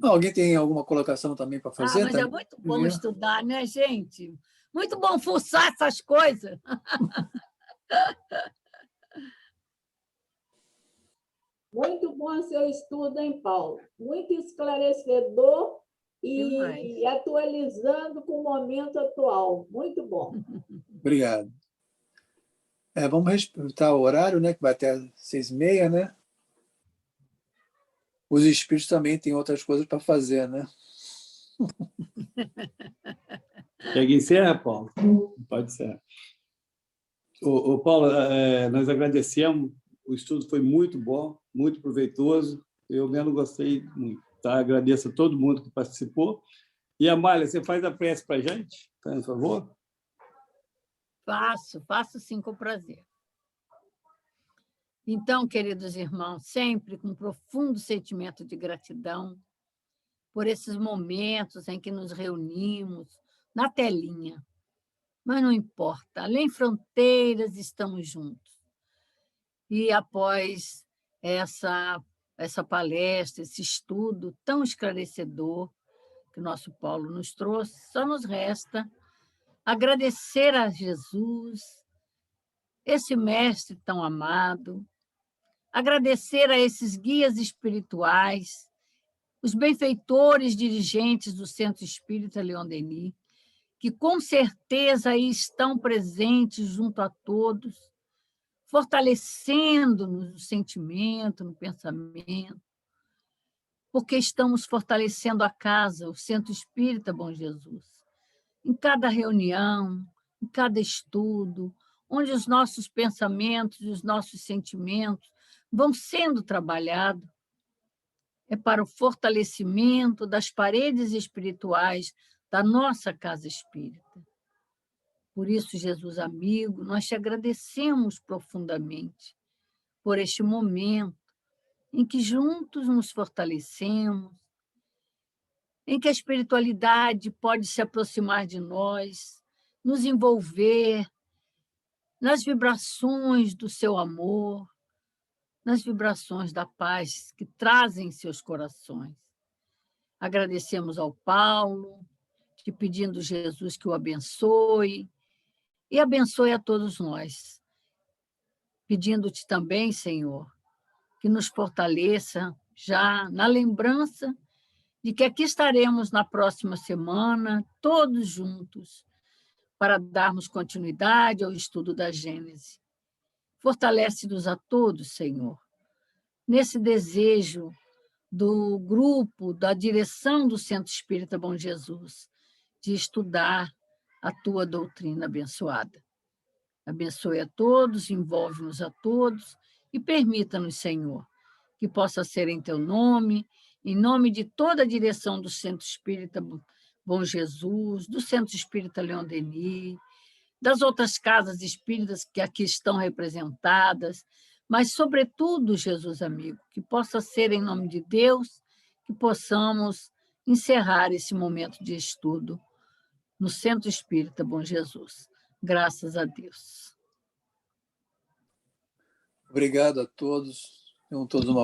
Speaker 1: Alguém tem alguma colocação também para fazer?
Speaker 2: Mas é muito bom estudar, né, gente? Muito bom fuçar essas coisas.
Speaker 4: Muito bom seu estudo, hein, Paulo? Muito esclarecedor e atualizando com o momento atual. Muito bom.
Speaker 1: Obrigado. Vamos respeitar o horário, né, que vai até 6h30, né? Os espíritos também têm outras coisas para fazer, né?
Speaker 6: Quer que encerre, Paulo? Pode ser. Paulo, nós agradecemos. O estudo foi muito bom, muito proveitoso. Eu mesmo gostei muito. Tá? Agradeço a todo mundo que participou. E, Amália, você faz a prece para a gente, por favor?
Speaker 2: Faço sim, com prazer. Então, queridos irmãos, sempre com um profundo sentimento de gratidão por esses momentos em que nos reunimos na telinha. Mas não importa, além fronteiras, estamos juntos. E após essa palestra, esse estudo tão esclarecedor que o nosso Paulo nos trouxe, só nos resta agradecer a Jesus, esse mestre tão amado, agradecer a esses guias espirituais, os benfeitores dirigentes do Centro Espírita Leon Denis, que com certeza aí estão presentes junto a todos, fortalecendo-nos no sentimento, no pensamento, porque estamos fortalecendo a casa, o Centro Espírita Bom Jesus. Em cada reunião, em cada estudo, onde os nossos pensamentos e os nossos sentimentos vão sendo trabalhados, é para o fortalecimento das paredes espirituais da nossa casa espírita. Por isso, Jesus amigo, nós te agradecemos profundamente por este momento em que juntos nos fortalecemos, em que a espiritualidade pode se aproximar de nós, nos envolver nas vibrações do seu amor, nas vibrações da paz que trazem em seus corações. Agradecemos ao Paulo, te pedindo, Jesus, que o abençoe e abençoe a todos nós. Pedindo-te também, Senhor, que nos fortaleça já na lembrança de que aqui estaremos na próxima semana, todos juntos, para darmos continuidade ao estudo da Gênese. Fortalece-nos a todos, Senhor, nesse desejo do grupo, da direção do Centro Espírita Bom Jesus, de estudar a tua doutrina abençoada. Abençoe a todos, envolve-nos a todos e permita-nos, Senhor, que possa ser em teu nome em nome de toda a direção do Centro Espírita Bom Jesus, do Centro Espírita Leon Denis, das outras casas espíritas que aqui estão representadas, mas, sobretudo, Jesus amigo, que possa ser, em nome de Deus, que possamos encerrar esse momento de estudo no Centro Espírita Bom Jesus. Graças a Deus.
Speaker 1: Obrigado a todos. Tenham todos uma